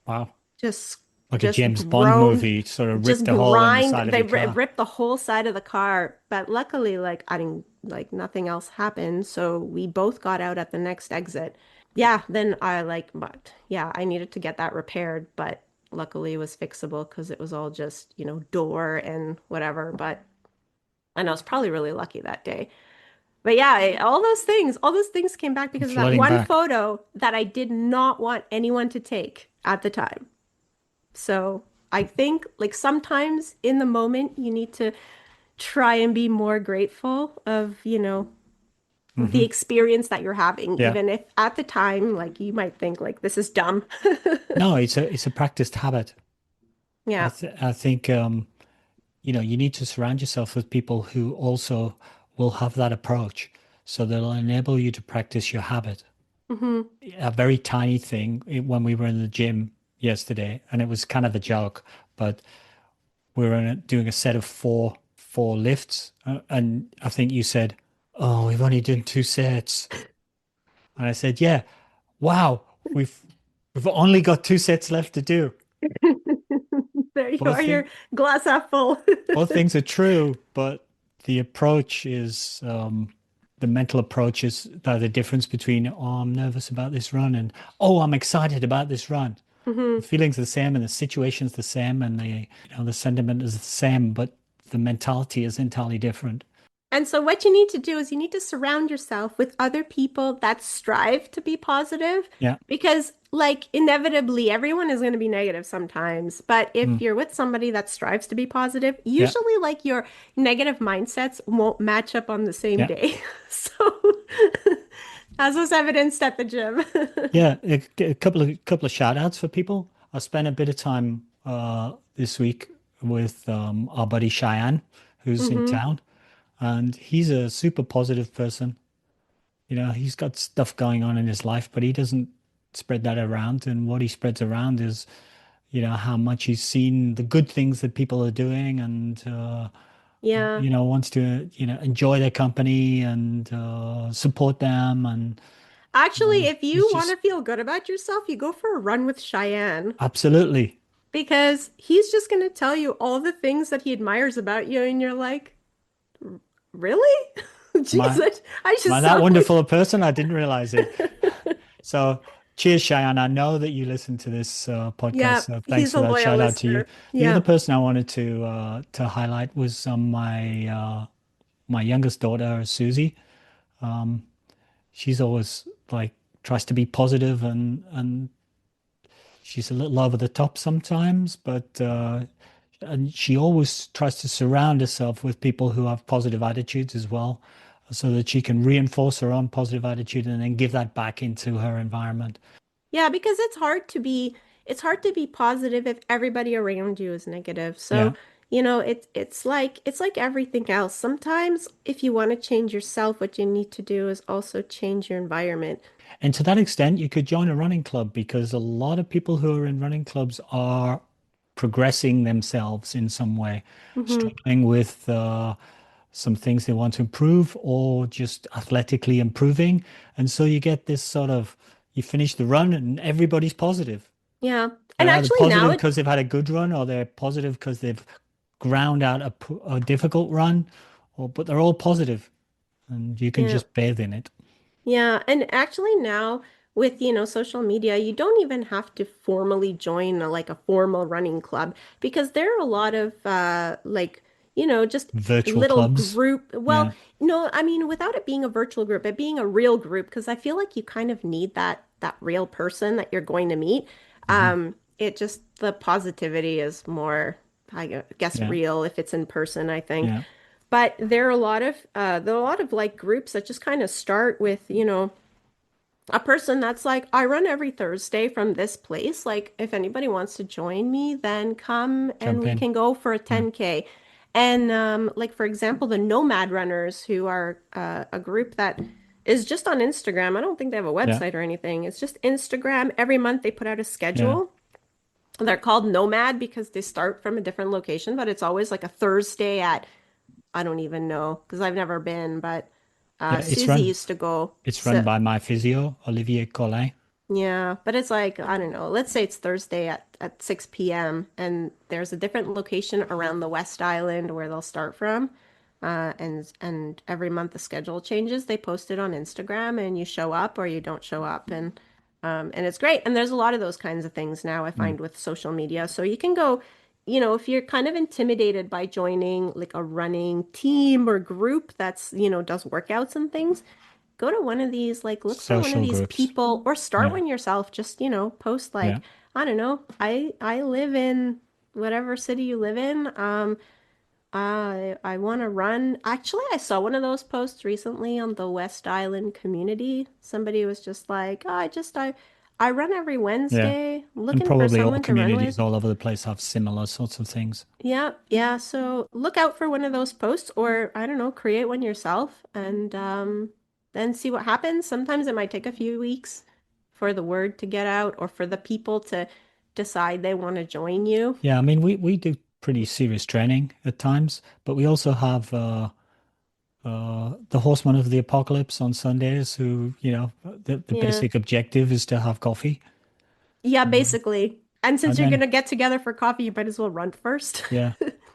Speaker 1: Wow.
Speaker 2: just
Speaker 1: Like a
Speaker 2: just
Speaker 1: James Bond
Speaker 2: groan
Speaker 1: movie, sort of ripped
Speaker 2: just
Speaker 1: a hole in the
Speaker 2: grind
Speaker 1: side of
Speaker 2: they
Speaker 1: your car.
Speaker 2: ripped the whole side of the car but luckily like I didn't like nothing else happened so we both got out at the next exit yeah then I like but yeah I needed to get that repaired but luckily it was fixable because it was all just you know door and whatever but and I was probably really lucky that day but yeah all those things came back because of that
Speaker 1: Flooding
Speaker 2: one
Speaker 1: back.
Speaker 2: photo that I did not want anyone to take at the time so I think like sometimes in the moment you need to try and be more grateful of, you know, the
Speaker 1: Hmm.
Speaker 2: experience that you're having,
Speaker 1: Yeah.
Speaker 2: even if at the time like you might think like this is dumb.
Speaker 1: No, it's a practiced habit.
Speaker 2: Yeah.
Speaker 1: I think you need to surround yourself with people who also will have that approach. So they'll enable you to practice your habit.
Speaker 2: Hmm.
Speaker 1: A very tiny thing when we were in the gym yesterday, and it was kind of a joke, but we were doing a set of four lifts, and I think you said, "Oh, we've only done two sets," and I said, "Yeah, wow, we've." We've only got two sets left to do.
Speaker 2: There you
Speaker 1: Both
Speaker 2: are, your
Speaker 1: thing,
Speaker 2: glass half full.
Speaker 1: both things are true, but the approach is the mental approach is the difference between I'm nervous about this run and I'm excited about this run. The
Speaker 2: Mhm.
Speaker 1: feeling's the same and the situation's the same and the sentiment is the same, but the mentality is entirely different.
Speaker 2: And so, what you need to do is you need to surround yourself with other people that strive to be positive
Speaker 1: Yeah.
Speaker 2: because, like, inevitably, everyone is going to be negative sometimes. But if
Speaker 1: Mm.
Speaker 2: you're with somebody that strives to be positive,
Speaker 1: Yeah.
Speaker 2: usually, like, your negative mindsets won't match up on the same
Speaker 1: Yeah.
Speaker 2: day. So, as was evidenced at the gym.
Speaker 1: Yeah. A couple of shout outs for people. I spent a bit of time this week with our buddy Cheyenne, who's in
Speaker 2: Hmm.
Speaker 1: town, and he's a super positive person. He's got stuff going on in his life, but he doesn't spread that around. And what he spreads around is, how much he's seen the good things that people are doing and,
Speaker 2: Yeah.
Speaker 1: wants to, enjoy their company and support them. And
Speaker 2: Actually, if
Speaker 1: he's
Speaker 2: you want to
Speaker 1: just
Speaker 2: feel good about yourself, you go for a run with Cheyenne.
Speaker 1: absolutely
Speaker 2: Because he's just going to tell you all the things that he admires about you, and you're like, really? Jeez,
Speaker 1: my,
Speaker 2: I
Speaker 1: am I
Speaker 2: just
Speaker 1: that
Speaker 2: sound
Speaker 1: wonderful
Speaker 2: like.
Speaker 1: a person? I didn't realize it. So cheers, Cheyenne. I know that you listen to this podcast,
Speaker 2: Yeah,
Speaker 1: so thanks
Speaker 2: he's
Speaker 1: for
Speaker 2: a
Speaker 1: that
Speaker 2: loyal
Speaker 1: shout out to you.
Speaker 2: listener.
Speaker 1: The other
Speaker 2: Yeah.
Speaker 1: person I wanted to highlight was my youngest daughter, Susie. She's always like tries to be positive and she's a little over the top sometimes, but and she always tries to surround herself with people who have positive attitudes as well, so that she can reinforce her own positive attitude and then give that back into her environment.
Speaker 2: Yeah, because it's hard to be positive if everybody around you is negative. So,
Speaker 1: Yeah.
Speaker 2: it's like everything else. Sometimes if you want to change yourself, what you need to do is also change your environment.
Speaker 1: And to that extent, you could join a running club because a lot of people who are in running clubs are progressing themselves in some way,
Speaker 2: Hmm.
Speaker 1: struggling with some things they want to improve or just athletically improving. And so you get this sort of, you finish the run and everybody's positive.
Speaker 2: Yeah. And
Speaker 1: They're either
Speaker 2: actually now
Speaker 1: positive
Speaker 2: it
Speaker 1: because they've had a good run or they're positive because they've ground out a difficult run, but they're all positive and you can
Speaker 2: yeah.
Speaker 1: just bathe in it.
Speaker 2: Yeah, and actually now with, social media, you don't even have to formally join like a formal running club because there are a lot of just
Speaker 1: Virtual
Speaker 2: little
Speaker 1: clubs.
Speaker 2: group. Well,
Speaker 1: Yeah.
Speaker 2: no, I mean without it being a virtual group, it being a real group because I feel like you kind of need that real person that you're going to meet.
Speaker 1: Hmm.
Speaker 2: It just the positivity is more, I guess,
Speaker 1: Yeah.
Speaker 2: real if it's in person, I think.
Speaker 1: Yeah.
Speaker 2: But there are a lot of like groups that just kind of start with, a person that's like, I run every Thursday from this place. Like, if anybody wants to join me, then come and
Speaker 1: Jump
Speaker 2: we
Speaker 1: in.
Speaker 2: can go for a
Speaker 1: Yeah.
Speaker 2: 10K. And like for example, the Nomad Runners, who are a group that is just on Instagram. I don't think they have a
Speaker 1: Yeah.
Speaker 2: website or anything. It's just Instagram. Every month they put out a
Speaker 1: Yeah.
Speaker 2: schedule. They're called Nomad because they start from a different location, but it's always like a Thursday at I don't even know because I've never been, but
Speaker 1: Yeah. It's
Speaker 2: Susie
Speaker 1: run.
Speaker 2: used to go.
Speaker 1: It's run
Speaker 2: So
Speaker 1: by my physio, Olivier Collin.
Speaker 2: yeah, but it's like, I don't know. Let's say it's Thursday at 6 p.m. and there's a different location around the West Island where they'll start from. And every month the schedule changes. They post it on Instagram and you show up or you don't show up and it's great. And there's a lot of those kinds of things now I
Speaker 1: Mm.
Speaker 2: find with social media. So you can go, if you're kind of intimidated by joining like a running team or group that's, does workouts and things, go to one of these, like look for one of
Speaker 1: Social
Speaker 2: these
Speaker 1: groups.
Speaker 2: people or start
Speaker 1: Yeah.
Speaker 2: one yourself. Just, post
Speaker 1: Yeah.
Speaker 2: like, I don't know, I live in whatever city you live in. I want to run. Actually, I saw one of those posts recently on the West Island community. Somebody was just like, oh, I run every
Speaker 1: Yeah.
Speaker 2: Wednesday,
Speaker 1: And
Speaker 2: looking for
Speaker 1: probably all
Speaker 2: someone to run with.
Speaker 1: communities all over the place have similar sorts of things.
Speaker 2: Yeah, yeah. So look out for one of those posts, or I don't know, create one yourself and then see what happens. Sometimes it might take a few weeks for the word to get out or for the people to decide they want to join you.
Speaker 1: Yeah, I mean, we do pretty serious training at times, but we also have the Horsemen of the Apocalypse on Sundays who, the
Speaker 2: Yeah.
Speaker 1: basic objective is to have coffee.
Speaker 2: Yeah,
Speaker 1: Um,
Speaker 2: basically. And since
Speaker 1: and
Speaker 2: you're
Speaker 1: then
Speaker 2: gonna get together for coffee, you might as well run first.
Speaker 1: yeah,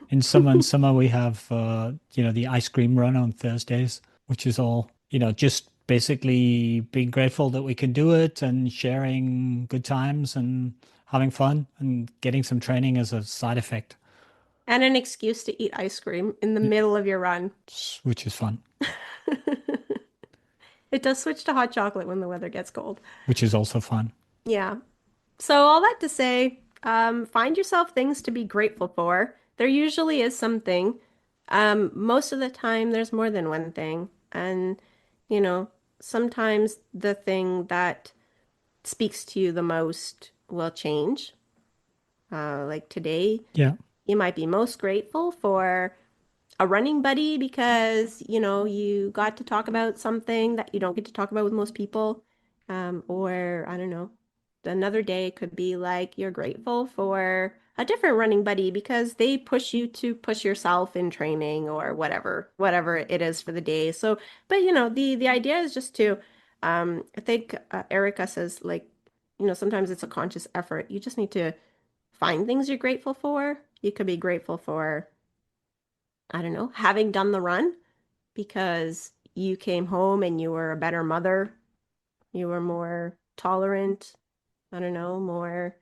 Speaker 1: in summer we have the ice cream run on Thursdays, which is all just basically being grateful that we can do it and sharing good times and having fun and getting some training as a side effect,
Speaker 2: And an excuse to eat ice cream in the
Speaker 1: y-
Speaker 2: middle of your run.
Speaker 1: which is fun,
Speaker 2: It does switch to hot chocolate when the weather gets cold.
Speaker 1: which is also fun.
Speaker 2: Yeah. So all that to say, find yourself things to be grateful for. There usually is something. Most of the time, there's more than one thing. And, you know, sometimes the thing that speaks to you the most will change. Like today,
Speaker 1: Yeah.
Speaker 2: you might be most grateful for a running buddy because, you got to talk about something that you don't get to talk about with most people. Or I don't know, another day could be like you're grateful for a different running buddy because they push you to push yourself in training or whatever it is for the day. So, but the idea is just to, I think Erica says like, sometimes it's a conscious effort. You just need to find things you're grateful for. You could be grateful for, I don't know, having done the run because you came home and you were a better mother. You were more tolerant. I don't know, more,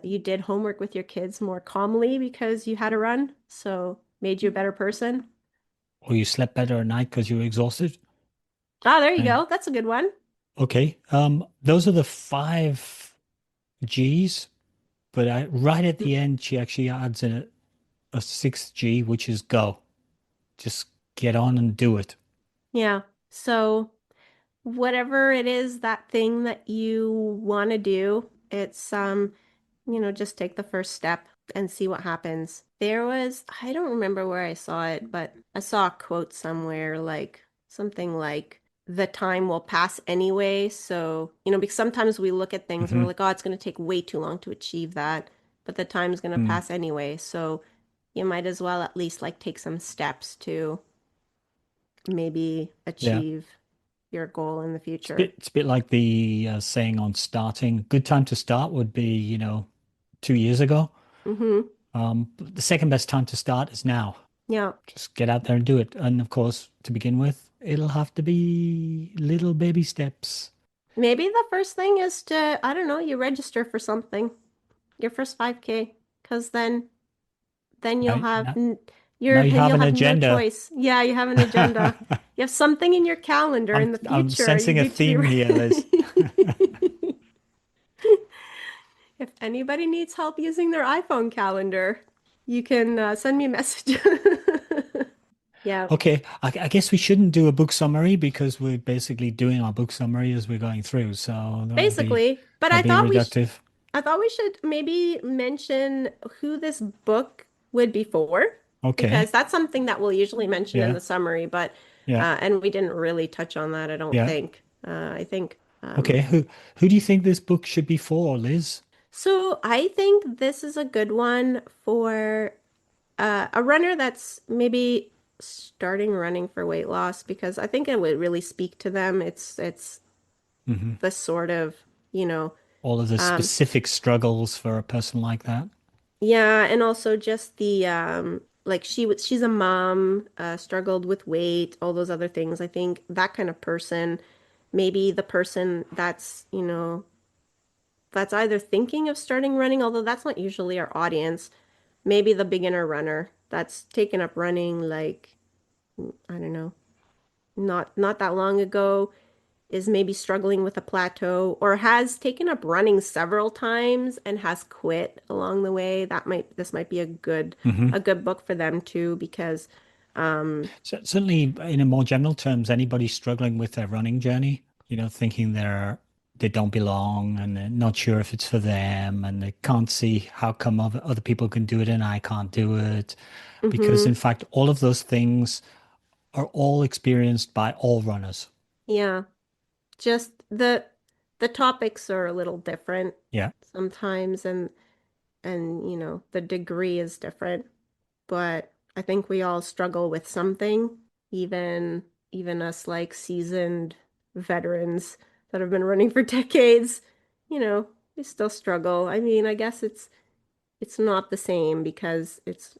Speaker 2: you did homework with your kids more calmly because you had a run. So made you a better person.
Speaker 1: Or you slept better at night because you were exhausted.
Speaker 2: Ah, there you
Speaker 1: And
Speaker 2: go. That's a good one.
Speaker 1: okay, those are the five G's, but right at the end, she actually adds a sixth G, which is go. Just get on and do it.
Speaker 2: Yeah. So whatever it is, that thing that you want to do, it's just take the first step and see what happens. I don't remember where I saw it, but I saw a quote somewhere like something like the time will pass anyway. So, because sometimes we look at things and we're
Speaker 1: Hmm.
Speaker 2: like, oh, it's going to take way too long to achieve that, but the time's going to pass anyway. So you might as well at least like take some steps to maybe
Speaker 1: Yeah.
Speaker 2: achieve your goal in the
Speaker 1: It's a
Speaker 2: future.
Speaker 1: bit, it's a bit like the saying on starting. Good time to start would be, 2 years ago.
Speaker 2: Mm-hmm.
Speaker 1: But the second best time to start is now.
Speaker 2: Yeah.
Speaker 1: Just get out there and do it. And of course, to begin with, it'll have to be little baby steps.
Speaker 2: Maybe the first thing is to, I don't know, you register for something, your first 5K, because then
Speaker 1: Now,
Speaker 2: you'll have
Speaker 1: now, now you have
Speaker 2: you'll
Speaker 1: an
Speaker 2: have no
Speaker 1: agenda.
Speaker 2: choice. Yeah, you have an agenda. You have something in your calendar
Speaker 1: I'm
Speaker 2: in the
Speaker 1: I'm
Speaker 2: future you
Speaker 1: sensing a
Speaker 2: need to be
Speaker 1: theme here, Liz.
Speaker 2: If anybody needs help using their iPhone calendar, you can send me a message. Yeah,
Speaker 1: Okay, I guess we shouldn't do a book summary because we're basically doing our book summary as we're going through. So
Speaker 2: basically. But
Speaker 1: that'd be reductive.
Speaker 2: I thought we should maybe mention who this book would be for, because
Speaker 1: Okay.
Speaker 2: that's something that we'll usually mention in
Speaker 1: Yeah.
Speaker 2: the summary, but
Speaker 1: Yeah.
Speaker 2: and we didn't really touch on that, I don't
Speaker 1: Yeah.
Speaker 2: think. I think
Speaker 1: Okay. Who do you think this book should be for, Liz?
Speaker 2: so I think this is a good one for a runner that's maybe starting running for weight loss because I think it would really speak to them. It's
Speaker 1: Hmm.
Speaker 2: the sort of, you know,
Speaker 1: All of the
Speaker 2: um,
Speaker 1: specific struggles for a person like that.
Speaker 2: yeah, and also just the like she's a mom, struggled with weight, all those other things. I think that kind of person, maybe the person that's, that's either thinking of starting running, although that's not usually our audience, maybe the beginner runner that's taken up running like, I don't know, not that long ago, is maybe struggling with a plateau or has taken up running several times and has quit along the way. This might be
Speaker 1: Hmm.
Speaker 2: a good book for them too because
Speaker 1: So, certainly, in a more general terms, anybody struggling with their running journey, thinking they don't belong and they're not sure if it's for them and they can't see how come other people can do it and I can't do it. Because in
Speaker 2: mhm,
Speaker 1: fact, all of those things are all experienced by all runners.
Speaker 2: yeah, just the topics are a little different
Speaker 1: Yeah.
Speaker 2: sometimes and the degree is different, but I think we all struggle with something, even even us like seasoned veterans that have been running for decades, you know. I still struggle. I mean, I guess it's not the same because it's,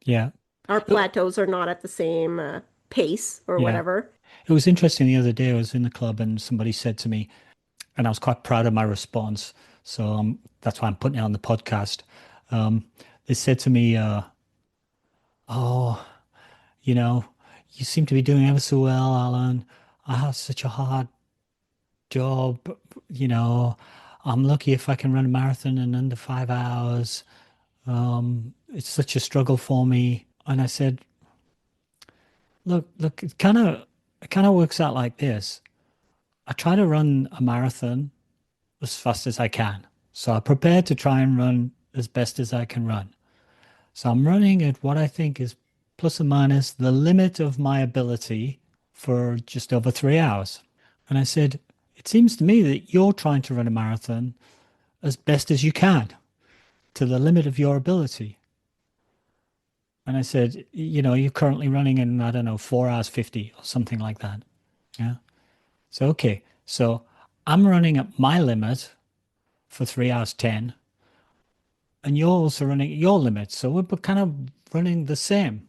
Speaker 1: Yeah.
Speaker 2: our
Speaker 1: Uh,
Speaker 2: plateaus are not at the same pace or
Speaker 1: Yeah.
Speaker 2: whatever.
Speaker 1: It was interesting the other day. I was in the club and somebody said to me, and I was quite proud of my response. So that's why I'm putting it on the podcast. Um, they said to me, "Oh, you know, you seem to be doing ever so well, Alan. I have such a hard job. You know, I'm lucky if I can run a marathon in under 5 hours. It's such a struggle for me." And I said, look, it kind of works out like this. I try to run a marathon as fast as I can. So I prepare to try and run as best as I can run. So I'm running at what I think is plus or minus the limit of my ability for just over 3 hours. And I said, it seems to me that you're trying to run a marathon as best as you can to the limit of your ability. And I said, you're currently running in, I don't know, 4 hours 50 or something like that. Yeah. So, okay. So I'm running at my limit for 3 hours 10, and you're also running at your limit. So we're kind of running the same,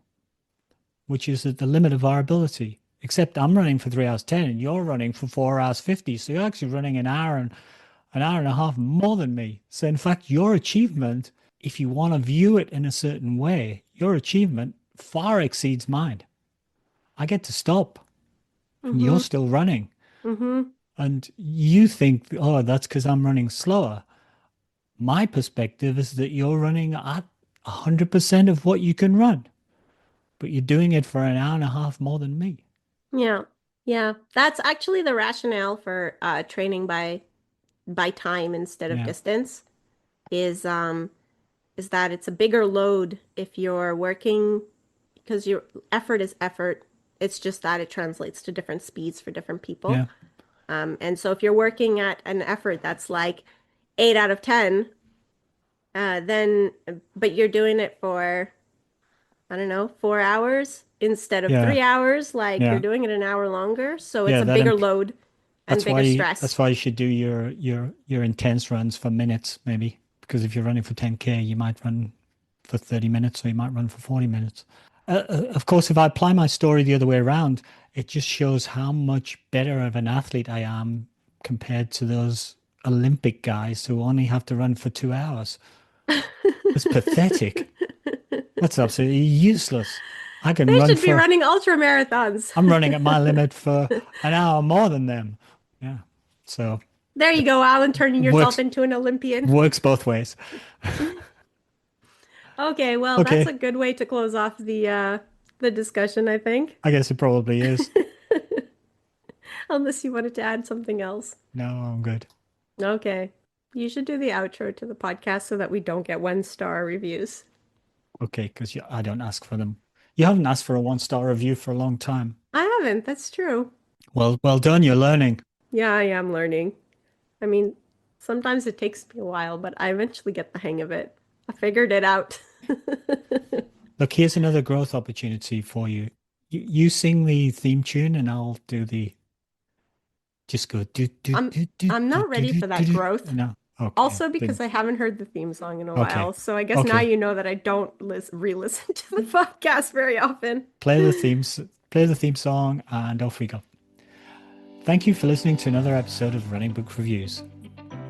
Speaker 1: which is at the limit of our ability. Except I'm running for 3 hours 10 and you're running for 4 hours 50. So you're actually running an hour and a half more than me. So in fact, your achievement, if you want to view it in a certain way, your achievement far exceeds mine. I get to stop and you're
Speaker 2: Mm-hmm.
Speaker 1: still running.
Speaker 2: Mm-hmm.
Speaker 1: And you think, oh, that's because I'm running slower. My perspective is that you're running at 100% of what you can run, but you're doing it for an hour and a half more than me.
Speaker 2: Yeah. Yeah. That's actually the rationale for training by time instead of
Speaker 1: Yeah,
Speaker 2: distance is is that it's a bigger load if you're working because your effort is effort. It's just that it translates to different speeds for different people.
Speaker 1: yeah,
Speaker 2: And so if you're working at an effort that's like 8 out of 10, then but you're doing it for, I don't know, 4 hours instead of
Speaker 1: yeah,
Speaker 2: 3 hours, like you're
Speaker 1: yeah,
Speaker 2: doing it an hour longer. So it's
Speaker 1: yeah.
Speaker 2: a bigger load and bigger
Speaker 1: That's
Speaker 2: stress.
Speaker 1: why you should do your intense runs for minutes, maybe. Because if you're running for 10K, you might run for 30 minutes, or you might run for 40 minutes. Of course, if I apply my story the other way around, it just shows how much better of an athlete I am compared to those Olympic guys who only have to run for 2 hours. It's pathetic. That's absolutely useless. I can
Speaker 2: They
Speaker 1: run
Speaker 2: should be
Speaker 1: for,
Speaker 2: running ultra marathons.
Speaker 1: I'm running at my limit for an hour more than them. Yeah. So
Speaker 2: There you go, Alan, turning yourself
Speaker 1: works
Speaker 2: into an Olympian.
Speaker 1: works both ways.
Speaker 2: Okay, well, that's a
Speaker 1: Okay.
Speaker 2: good way to close off the discussion, I think.
Speaker 1: I guess it probably is.
Speaker 2: Unless you wanted to add something else.
Speaker 1: No, I'm good.
Speaker 2: Okay. You should do the outro to the podcast so that we don't get 1-star reviews.
Speaker 1: Okay, because I don't ask for them. You haven't asked for a 1-star review for a long time.
Speaker 2: I haven't, that's true.
Speaker 1: Well done. You're learning.
Speaker 2: Yeah, I am learning. I mean, sometimes it takes me a while, but I eventually get the hang of it. I figured it out.
Speaker 1: Look, here's another growth opportunity for you. You sing the theme tune, and I'll do the just go do do
Speaker 2: I'm
Speaker 1: do do
Speaker 2: I'm
Speaker 1: do
Speaker 2: not
Speaker 1: do
Speaker 2: ready
Speaker 1: do
Speaker 2: for
Speaker 1: do
Speaker 2: that
Speaker 1: do.
Speaker 2: growth.
Speaker 1: No, okay,
Speaker 2: Also because
Speaker 1: then
Speaker 2: I haven't heard the theme song in a
Speaker 1: okay,
Speaker 2: while. So I guess now
Speaker 1: okay.
Speaker 2: you know that I don't re-listen to the podcast very often.
Speaker 1: Play the themes, play the theme song, and off we go. Thank you for listening to another episode of Running Book Reviews.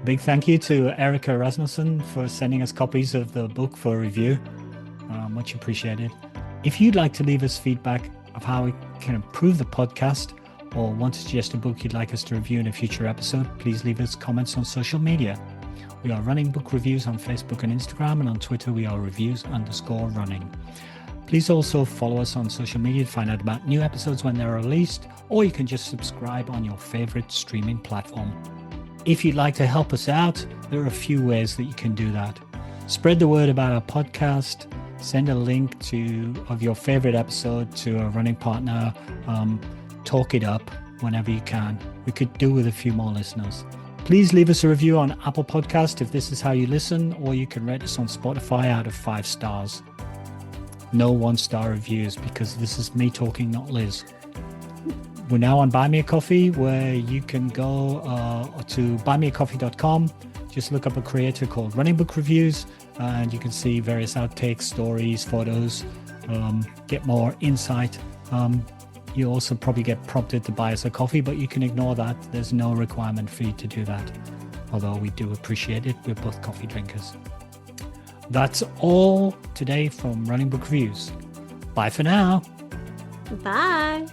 Speaker 1: Big thank you to Erica Rasmussen for sending us copies of the book for review. Much appreciated. If you'd like to leave us feedback of how we can improve the podcast or want to suggest a book you'd like us to review in a future episode, please leave us comments on social media. We are Running Book Reviews on Facebook and Instagram, and on Twitter we are reviews_running. Please also follow us on social media to find out about new episodes when they're released, or you can just subscribe on your favorite streaming platform. If you'd like to help us out, there are a few ways that you can do that. Spread the word about our podcast, send a link of your favorite episode to a running partner, talk it up whenever you can. We could do with a few more listeners. Please leave us a review on Apple Podcast if this is how you listen, or you can rate us on Spotify out of 5 stars. No 1-star reviews, because this is me talking, not Liz. We're now on Buy Me a Coffee, where you can go to buymeacoffee.com. just look up a creator called Running Book Reviews, and you can see various outtakes, stories, photos, get more insight. You also probably get prompted to buy us a coffee, but you can ignore that. There's no requirement for you to do that, although we do appreciate it. We're both coffee drinkers. That's all today from Running Book Reviews. Bye for now.
Speaker 2: Bye.